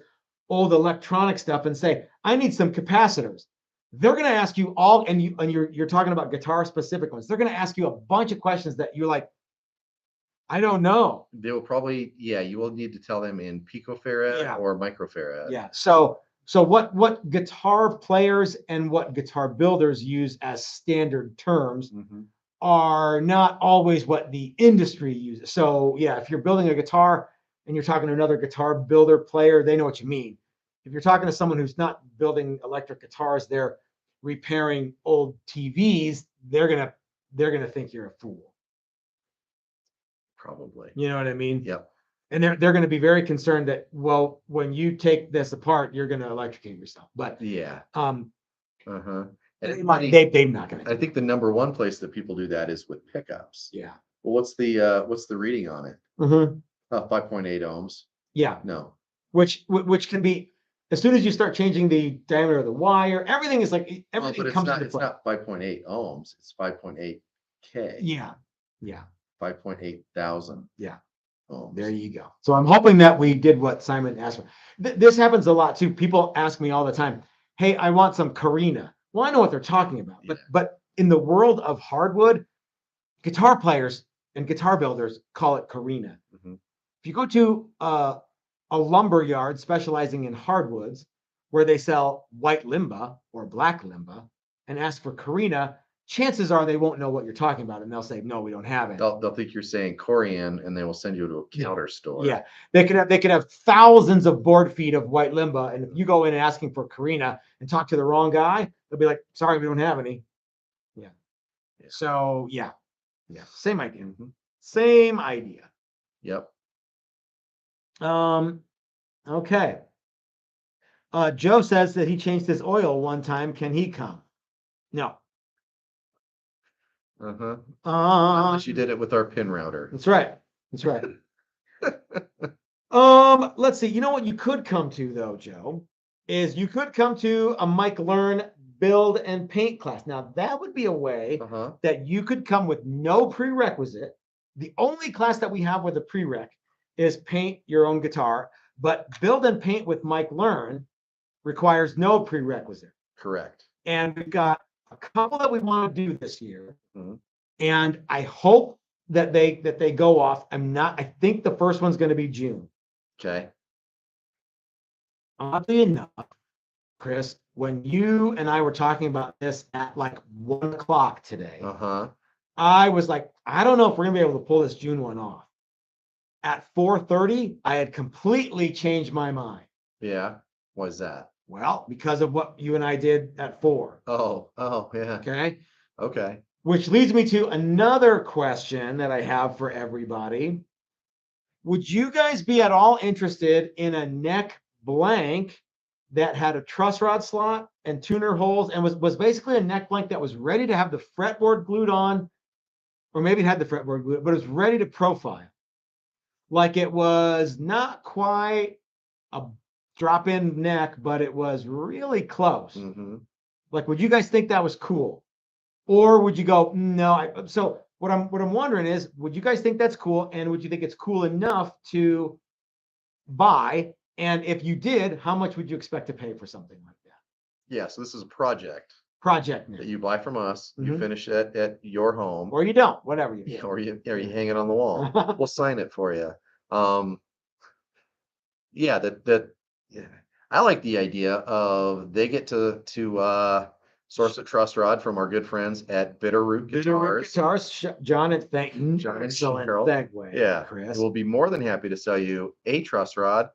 old electronic stuff and say, I need some capacitors, they're going to ask you all, and you're talking about guitar specific ones. They're going to ask you a bunch of questions that you're like, I don't know. They will probably, you will need to tell them in picofarad or microfarad. Yeah. So what guitar players and what guitar builders use as standard terms are not always what the industry uses. So yeah, if you're building a guitar and you're talking to another guitar builder player, they know what you mean. If you're talking to someone who's not building electric guitars, they're repairing old TVs, they're gonna think you're a fool. Probably. You know what I mean? Yep. And they're going to be very concerned that, well, when you take this apart, you're going to electrocute yourself. But yeah. they're not going to. I think the number one place that people do that is with pickups. Yeah. Well, what's the reading on it? 5.8 ohms. Yeah. No. Which can be, as soon as you start changing the diameter of the wire, everything is like everything comes into play. It's not 5.8 ohms. It's 5.8 K. Yeah. Yeah. 5.8 thousand. Yeah. Ohms. There you go. So I'm hoping that we did what Simon asked for. This happens a lot too. People ask me all the time, hey, I want some Carina. Well, I know what they're talking about, but in the world of hardwood, guitar players and guitar builders call it Carina. If you go to a lumber yard specializing in hardwoods where they sell white limba or black limba and ask for Carina, chances are they won't know what you're talking about, and they'll say, no, we don't have it. They'll think you're saying Corian, and they will send you to a counter store. Yeah, they could have thousands of board feet of white limba, and if you go in asking for Carina and talk to the wrong guy, they'll be like, sorry, we don't have any. Yeah. So yeah, same idea. Same idea. Yep. Okay. Joe says that he changed his oil one time. Can he come? No. Unless you did it with our pin router. That's right. That's right. Let's see. You know what you could come to though, Joe, is you could come to a Mike Learn build and paint class. Now that would be a way that you could come with no prerequisite. The only class that we have with a prereq is paint your own guitar, but build and paint with Mike Learn requires no prerequisite. Correct. and we've got a couple that we want to do this year. Mhm. And I hope that they go off. I think the first one's going to be June. Okay. Oddly enough, Chris, when you and I were talking about this at like 1 o'clock today, I was like, I don't know if we're gonna be able to pull this June one off. At 4:30, I had completely changed my mind. Yeah. What's that? Well, because of what you and I did at 4. Oh, yeah. Okay. Okay. Which leads me to another question that I have for everybody. Would you guys be at all interested in a neck blank that had a truss rod slot and tuner holes and was basically a neck blank that was ready to have the fretboard glued on, or maybe it had the fretboard glued, but it was ready to profile? Like it was not quite a drop-in neck, but it was really close. Mm-hmm. Like, would you guys think that was cool? Or would you go, no? So what I'm wondering is, would you guys think that's cool? And would you think it's cool enough to buy? And if you did, how much would you expect to pay for something like that? Yeah, so this is a project Project that neck. you buy from us. You Mhm. finish it at your home, Or you don't, whatever you do. or you hang it on the wall. We'll sign it for you. Yeah, yeah. I like the idea of they get to source a truss rod from our good friends at Bitterroot Guitars. John and John and excellent Cheryl. segue. Yeah, Chris. we'll be more than happy to sell you a truss rod,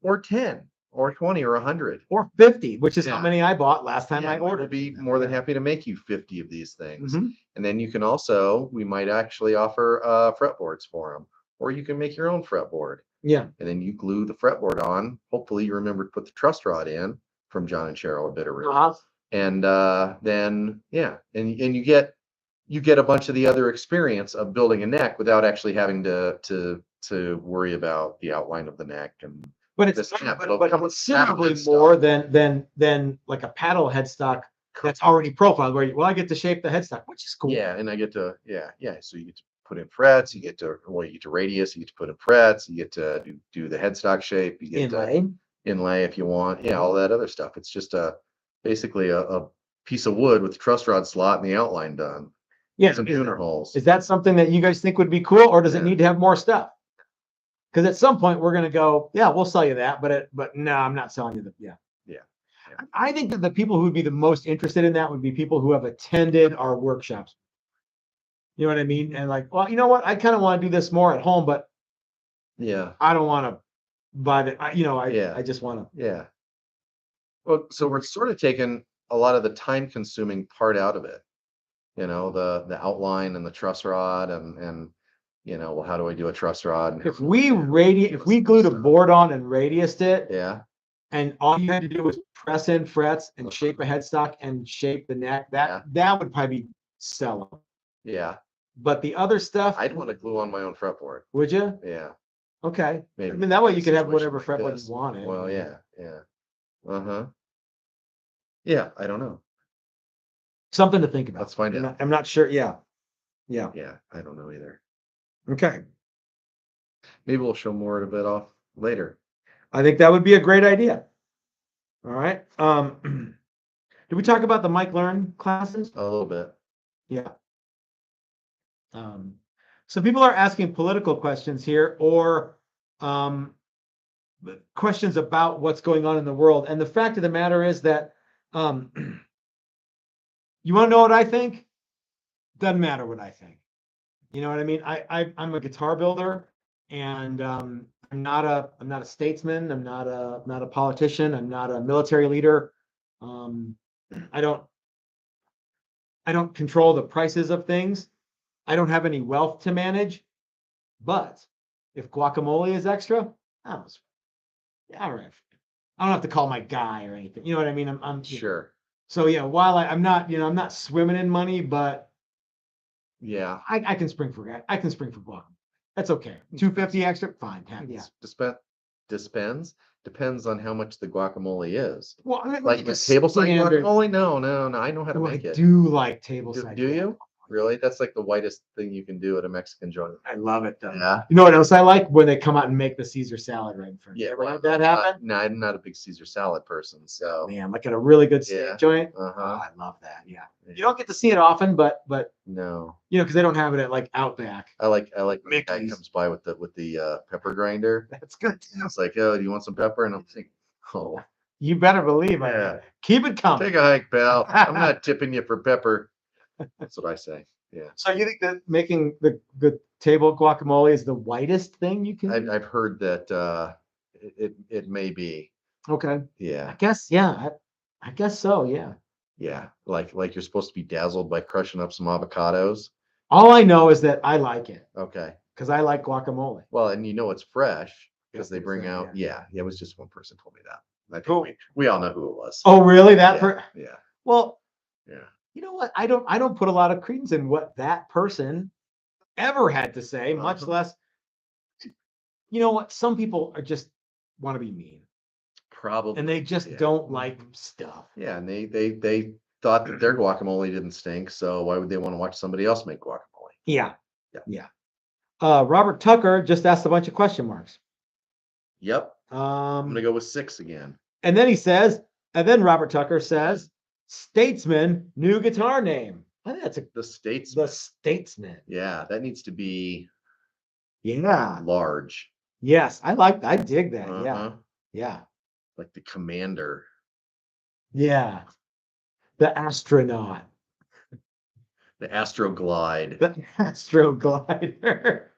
or 10, or 20, or 100. Or 50, which is how Yeah. many I bought last time Yeah, I ordered. we'll be more than happy to make you 50 of these things. Mhm. And then you can also, we might actually offer fretboards for them, or you can make your own fretboard. Yeah. And then you glue the fretboard on. Hopefully you remember to put the truss rod in from John and Cheryl at Bitterroot. Uh-huh. And then, yeah, and you get a bunch of the other experience of building a neck without actually having to worry about the outline of the neck. And But it's this snap, but it'll come with considerably snap more than like a paddle headstock that's already profiled, where I get to shape the headstock, which is cool. Yeah, and I get to so you get to put in frets, you get to radius, you get to put in frets, you get to do the headstock shape, you get to inlay if you want, all that other stuff. It's just basically a piece of wood with the truss rod slot and the outline done. Yeah. Some tuner holes. Is that something that you guys think would be cool, or does it need to have more stuff? Because at some point we're going to go, yeah, we'll sell you that, but no, I'm not selling you the, yeah. I think that the people who would be the most interested in that would be people who have attended our workshops. You know what I mean? And like, well, you know what? I kind of want to do this more at home, but I don't want to buy the, I just want to. Yeah. Well, so we're sort of taking a lot of the time consuming part out of it. The outline and the truss rod and well, how do I do a truss rod? If we glued a board on and radiused it, and all you had to do was press in frets and shape a headstock and shape the neck, that would probably be selling. Yeah. But the other stuff, I'd want to glue on my own fretboard. Would you? Yeah. Okay. Maybe. I mean, that way you could have whatever fretboard you wanted. Well, yeah. Uh-huh. Yeah, I don't know. Something to think about. Let's find out. I'm not sure. Yeah. Yeah, I don't know either. Okay. Maybe we'll show more of it off later. I think that would be a great idea. All right. Did we talk about the Mike Learn classes? A little bit. Yeah. So people are asking political questions here, or questions about what's going on in the world. And the fact of the matter is that you want to know what I think? Doesn't matter what I think. You know what I mean? I'm a guitar builder, and I'm not a statesman. I'm not a politician. I'm not a military leader. I don't control the prices of things. I don't have any wealth to manage. But if guacamole is extra, all right. I don't have to call my guy or anything. You know what I mean? I'm sure. So yeah, while I'm not swimming in money, but yeah, I can spring for guacamole. That's okay. $2.50 extra, fine. Yeah. Depends on how much the guacamole is. Well, like the table side guacamole? No, I know how to make it. I do like table side. Do you? really? That's like the whitest thing you can do at a Mexican joint. I love it though. Yeah. You know what else I like? When they come out and make the Caesar salad right in front of you. Yeah. Ever Well, have that happen? no, I'm not a big Caesar salad person. So, Man, like at a really good steak Yeah. joint. uh-huh. Oh, I love that. Yeah. You don't get to see it often, but No, you know, because they don't have it at like Outback. I like when the guy Mickey's. comes by with the pepper grinder. That's good too. It's like, oh, do you want some pepper? And I'm thinking, oh, You better believe I Yeah. do. Keep it coming. take a hike, pal. I'm not tipping you for pepper. That's what I say. Yeah. So you think that making the table guacamole is the whitest thing you can? I've heard that it may be. Okay. I Yeah. guess, yeah. I guess so, yeah. Yeah. Like you're supposed to be dazzled by crushing up some avocados. All I know is that I like it Okay. because I like guacamole. Well, and you know it's fresh because Yeah, they bring yeah, out. Yeah. It was just one person told me that. I think Cool. we all know who it was. Oh, really? Yeah. Yeah. Well, Yeah. you know what? I don't put a lot of credence in what that person ever had to say, much Uh-huh. less. You know what? Some people are just want to be mean, Probably. and they just Yeah. don't like stuff. Yeah, and they thought that their guacamole didn't stink, so why would they want to watch somebody else make guacamole? Yeah. Yeah. Yeah. Robert Tucker just asked a bunch of question marks. Yep. I'm gonna Um, go with 6 again. and then Robert Tucker says, Statesman, new guitar name. I think that's The States. the Statesman. Yeah, that needs to be Yeah. large. Yes. I dig that. Yeah. Uh-huh. Yeah. Like the commander. Yeah. The astronaut. The Astroglide. The Astro Glider.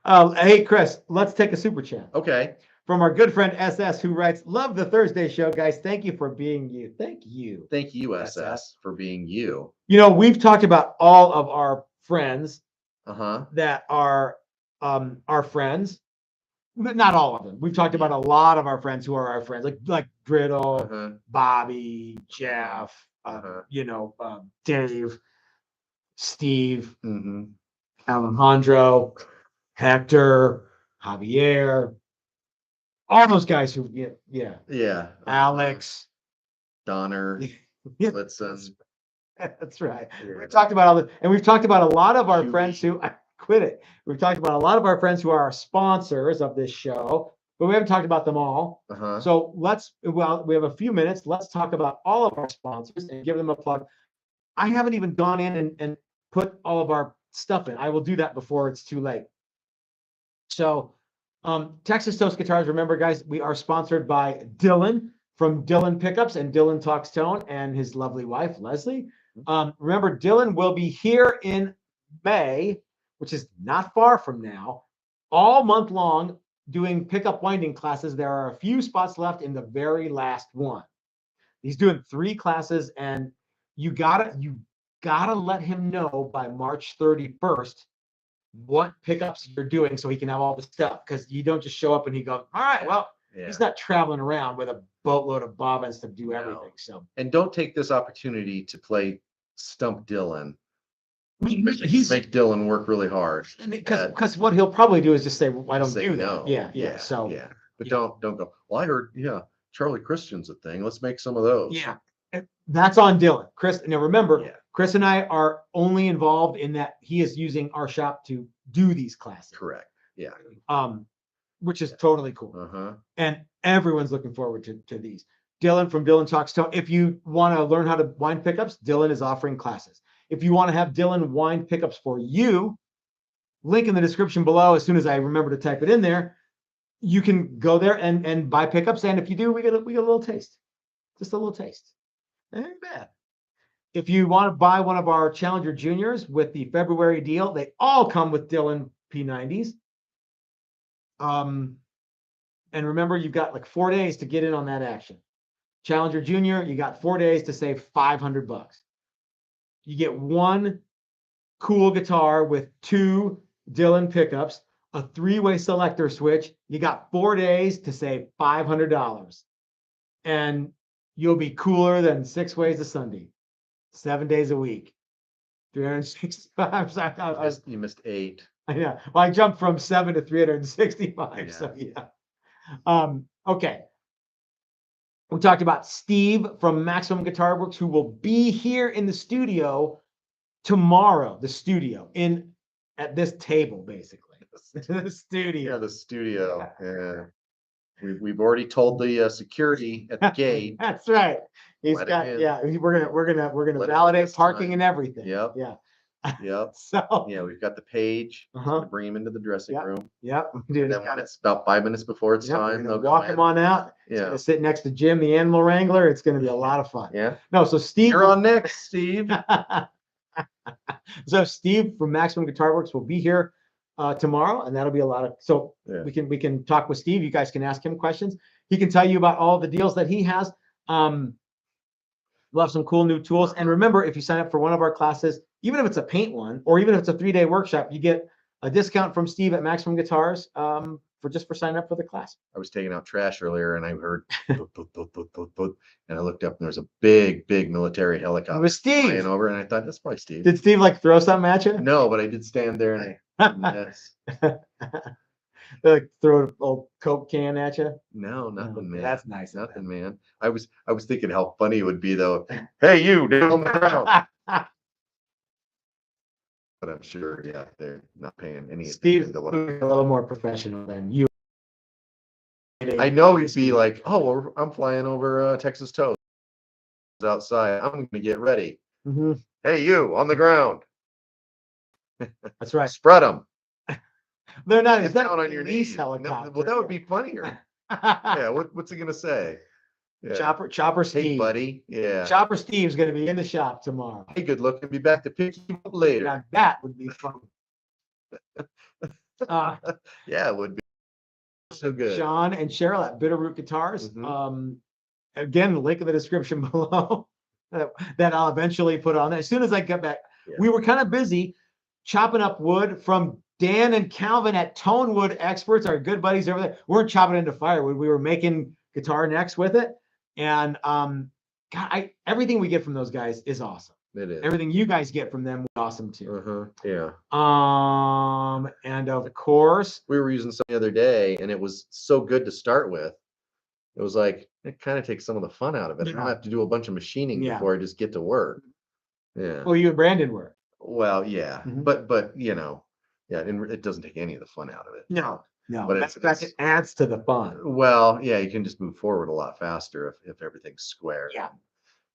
Hey, Chris, let's take a super chat Okay. from our good friend SS, who writes, "Love the Thursday show, guys. Thank you for being you." Thank you. Thank you, SS. SS, for being you. You know, we've talked about all of our friends Uh-huh. that are our friends, but not all of them. We've talked about a lot of our friends who are our friends, like Brittle, Uh-huh. Bobby, Jeff, Dave, Steve, Mm-hmm. Alejandro, Hector, Javier, all those guys who, yeah, Yeah. Alex, Donner. Yeah, Blitzen. that's right. Yeah. We've talked about all the, and we've talked about a lot of our Huey. friends who, I quit it. We've talked about a lot of our friends who are our sponsors of this show, but we haven't talked about them all. Uh-huh. So we have a few minutes. Let's talk about all of our sponsors and give them a plug. I haven't even gone in and put all of our stuff in. I will do that before it's too late. So, Texas Toast Guitars, remember, guys, we are sponsored by Dylan from Dylan Pickups and Dylan Talks Tone and his lovely wife, Leslie. Remember, Dylan will be here in May, which is not far from now, all month long doing pickup winding classes. There are a few spots left in the very last one. He's doing 3 classes, and you gotta let him know by March 31st what pickups you're doing so he can have all the stuff, because you don't just show up and he goes, all right, well, Yeah. he's not traveling around with a boatload of bobbins to do everything. So And don't take this opportunity to play Stump Dylan. he's Make Dylan work really hard. because what he'll probably do is just say, well, I don't Say do no. that. Yeah. So yeah. But yeah. don't go, well, I heard, Charlie Christian's a thing. Let's make some of those. yeah, that's on Dylan. Chris, now remember, Yeah. Chris and I are only involved in that he is using our shop to do these classes. Correct. Yeah. Which is totally cool. Uh-huh. And everyone's looking forward to these. Dylan from Dylan Talks Tone. If you want to learn how to wind pickups, Dylan is offering classes. If you want to have Dylan wind pickups for you, link in the description below. As soon as I remember to type it in there, you can go there and buy pickups. And if you do, we get a little taste, just a little taste. Ain't bad. If you want to buy one of our Challenger Juniors with the February deal, they all come with Dylan P90s. And remember, you've got like 4 days to get in on that action. Challenger Junior, you got 4 days to save $500. You get one cool guitar with 2 Dylan pickups, a 3-way selector switch. You got 4 days to save $500. And you'll be cooler than 6 ways a Sunday, 7 days a week, 365. You missed 8. Yeah. Well, I jumped from 7 to 365. Yeah. So yeah. Okay. We talked about Steve from Maximum Guitar Works, who will be here in the studio tomorrow, the studio at this table, basically. The studio. Yeah, the studio. Yeah. We've already told the security at the gate. That's right. He's Let got, him in. yeah, we're gonna Let him in validate this parking time. and everything. Yep. Yeah. Yep. So, Yeah, we've got the page. uh-huh. Bring him into the dressing Yep. room. Yep. And Dude, then when it's about 5 minutes before it's we're time, gonna they'll go walk in. him on out. He's Yeah. gonna sit next to Jim, the animal wrangler. It's gonna be a lot of fun. Yeah. No, so Steve. You're on next, Steve. So Steve from Maximum Guitar Works will be here tomorrow, and that'll be a lot of. So Yeah. we can talk with Steve. You guys can ask him questions. He can tell you about all the deals that he has. We'll have some cool new tools. And remember, if you sign up for one of our classes, even if it's a paint one, or even if it's a 3-day workshop, you get a discount from Steve at Maximum Guitars for signing up for the class. I was taking out trash earlier and I heard and I looked up and there's a big military helicopter It was Steve flying over and I thought that's probably Steve. Did Steve like throw something at you? No, but I did stand there and yes. Like throw an old Coke can at you? No, nothing, man. That's nice. Nothing, man. I was thinking how funny it would be though. Hey, you down on the ground. But I'm sure, yeah, they're not paying any Steve's attention a to what. little more professional than you. I know he'd be like, oh, well, I'm flying over Texas Toast outside. I'm going to get ready. Mm-hmm. Hey, you on the ground. That's right. Spread them. They're not. Get It's not down a on your police knees. helicopter. No, well, that would be funnier. Yeah, what's he gonna say? Yeah. Chopper Steve. Hey, buddy. Yeah. Chopper Steve's gonna be in the shop tomorrow. Hey, good looking. Be back to pick you up later. Now that would be fun. Yeah, it would be so good. Sean and Cheryl at Bitterroot Guitars. Mhm. Again, the link in the description below that I'll eventually put on. As soon as I get back, Yeah. we were kind of busy chopping up wood from Dan and Calvin at Tonewood Experts, our good buddies over there. We weren't chopping into firewood. We were making guitar necks with it. And God, everything we get from those guys is awesome. It is. Everything you guys get from them is awesome too. Uh-huh. Yeah. And of course, We were using some the other day, and it was so good to start with. It was like it kind of takes some of the fun out of it. I don't have to do a bunch of machining before I just get to work. Yeah. well, you and Brandon were. Well, yeah, Mhm. but yeah, and it doesn't take any of the fun out of it. No, But in fact, it adds to the fun. Well, yeah, you can just move forward a lot faster if everything's square. Yeah.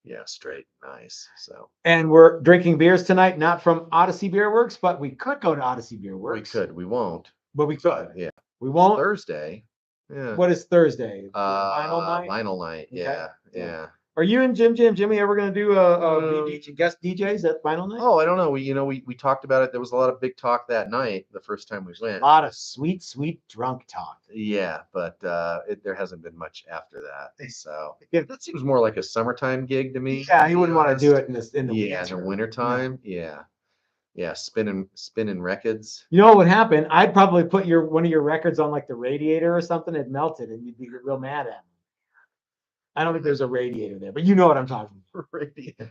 Yeah, straight, nice. So And we're drinking beers tonight, not from Odyssey Beer Works, but we could go to Odyssey Beer we Works. could, we won't. But we could. Yeah. We won't. Thursday. Yeah. What is Thursday? Vinyl night? Vinyl night. Okay. Yeah. Yeah. Yeah. Are you and Jimmy ever going to do a guest DJs at Vinyl night? Oh, I don't know. We talked about it. There was a lot of big talk that night, the first time we went. A lot of sweet drunk talk. Yeah, but there hasn't been much after that. So Yeah. that seems more like a summertime gig to me. Yeah, to he be wouldn't want to honest. do it in the Yeah, winter. in the wintertime. Yeah. Yeah, spinning records. You know what would happen? I'd probably put one of your records on like the radiator or something. It melted, and you'd be real mad at me. I don't think there's a radiator there, but you know what I'm talking about.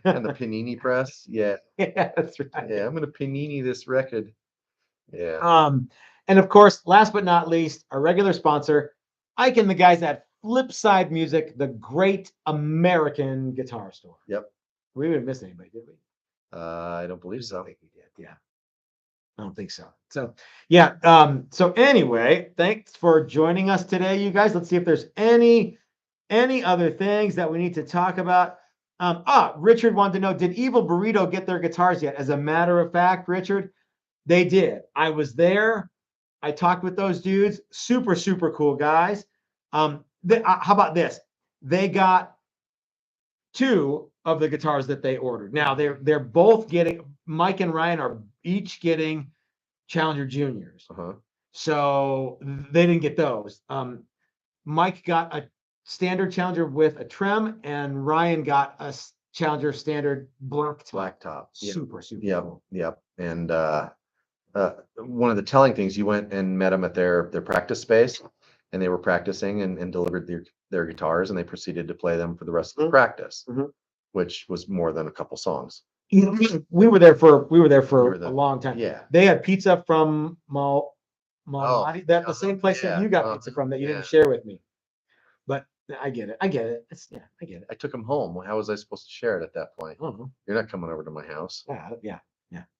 And the panini press. Yeah. Yeah, that's right. Yeah, I'm gonna panini this record. Yeah. And of course, last but not least, our regular sponsor, Ike and the guys at Flipside Music, the great American guitar store. Yep. We didn't miss anybody, did we? I don't believe so. I think we did. Yeah. I don't think so. So yeah. So anyway, thanks for joining us today, you guys. Let's see if there's any other things that we need to talk about. Richard wanted to know, did Evil Burrito get their guitars yet? As a matter of fact, Richard, they did. I was there. I talked with those dudes. Super, super cool guys. How about this? They got 2 of the guitars that they ordered. Now they're both getting, Mike and Ryan are each getting Challenger Juniors. Uh-huh. So they didn't get those. Mike got a standard Challenger with a trem, and Ryan got a Challenger standard black top. Super Yep. cool. Yep. And one of the telling things, you went and met them at their practice space, and they were practicing and delivered their guitars, and they proceeded to play them for the rest of the practice, which was more than a couple songs. We were there for a long time. Yeah. They had pizza from Malnati, the same place that you got pizza from that you didn't share with me. But I get it. I get it. I get it. I took them home. How was I supposed to share it at that point? Mm-hmm. You're not coming over to my house. Yeah.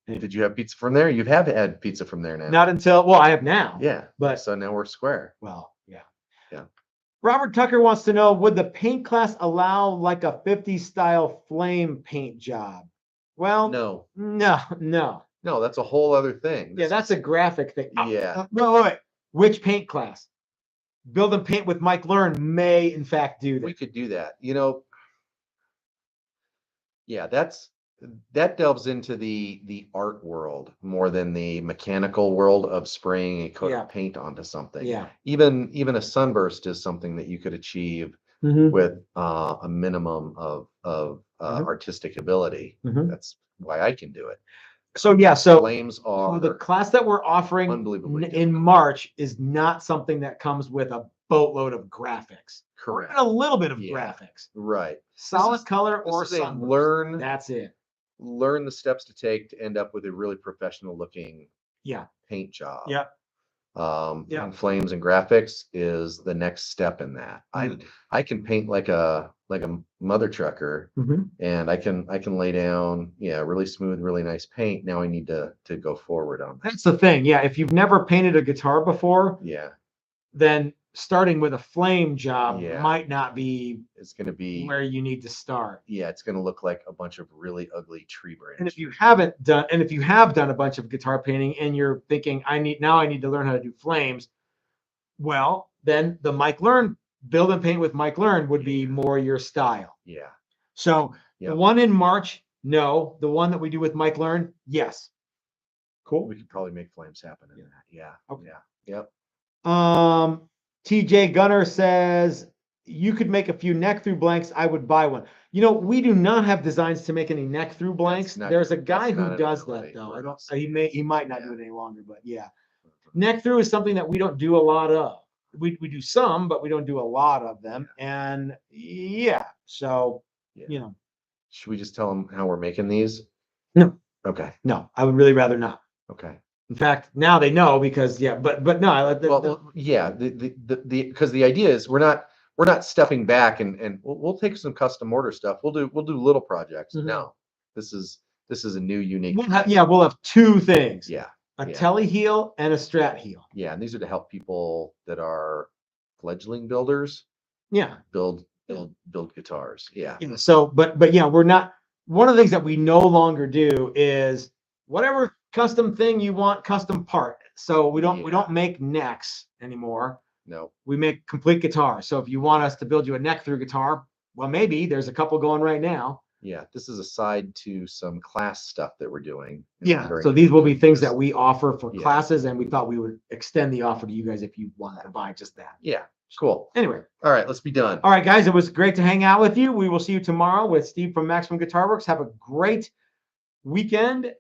Yeah. Did you have pizza from there? You have had pizza from there now. Not until, well, I have now. Yeah. But so now we're square. well, yeah. Yeah. Robert Tucker wants to know, would the paint class allow like a 50s style flame paint job? Well, No. No, that's a whole other thing. Yeah, that's a graphic thing. Yeah. Wait. Which paint class? Build and Paint with Mike Learn may in fact do that. We could do that. Yeah, that delves into the art world more than the mechanical world of spraying a coat of paint onto something. Yeah. Even a sunburst is something that you could achieve with a minimum of artistic ability. That's why I can do it. So Flames are the class that we're offering unbelievably in March is not something that comes with a boatload of graphics. correct. A little bit of graphics. Right. Solid color or sunburst. That's it. Learn the steps to take to end up with a really professional looking paint job. Yeah. And flames and graphics is the next step in that. I can paint like a mother trucker, and I can lay down really smooth, really nice paint. Now I need to go forward on that. That's the thing. Yeah, if you've never painted a guitar before, then starting with a flame job might not be. It's going to be where you need to start. Yeah, it's going to look like a bunch of really ugly tree branches. And if you have done a bunch of guitar painting and you're thinking, I need to learn how to do flames, well, then the Mike Learn Build and Paint with Mike Learn would be more your style. Yeah. So the one in March, no. The one that we do with Mike Learn, yes. Cool. We could probably make flames happen in that. Yeah. Okay. Yeah. Yep. TJ Gunner says, you could make a few neck through blanks. I would buy one. We do not have designs to make any neck through blanks. There's a guy who does that though. I don't. He might not do it any longer, but yeah. Neck through is something that we don't do a lot of. We do some, but we don't do a lot of them. And so Should we just tell them how we're making these? No. Okay. No, I would really rather not. Okay. In fact, now they know because but no. Because the idea is we're not stepping back and we'll take some custom order stuff. We'll do little projects. No, this is a new unique. We'll have two things. Yeah. A Telly heel and a Strat heel. Yeah, and these are to help people that fledgling builders. Yeah. Build guitars. Yeah. So, but we're not. One of the things that we no longer do is whatever custom thing you want, custom part. So we don't make necks anymore. No. We make complete guitars. So if you want us to build you a neck through guitar, well, maybe there's a couple going right now. Yeah, this is a side to some class stuff that we're doing. Yeah, so these will be things that we offer for classes, and we thought we would extend the offer to you guys if you wanted to buy just that. Yeah, cool. Anyway. All right, let's be done. All right, guys, it was great to hang out with you. We will see you tomorrow with Steve from Maximum Guitar Works. Have a great weekend.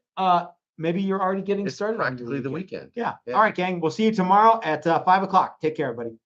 Maybe you're already getting started. Practically the weekend. Yeah. All right, gang. We'll see you tomorrow at 5 o'clock. Take care, everybody.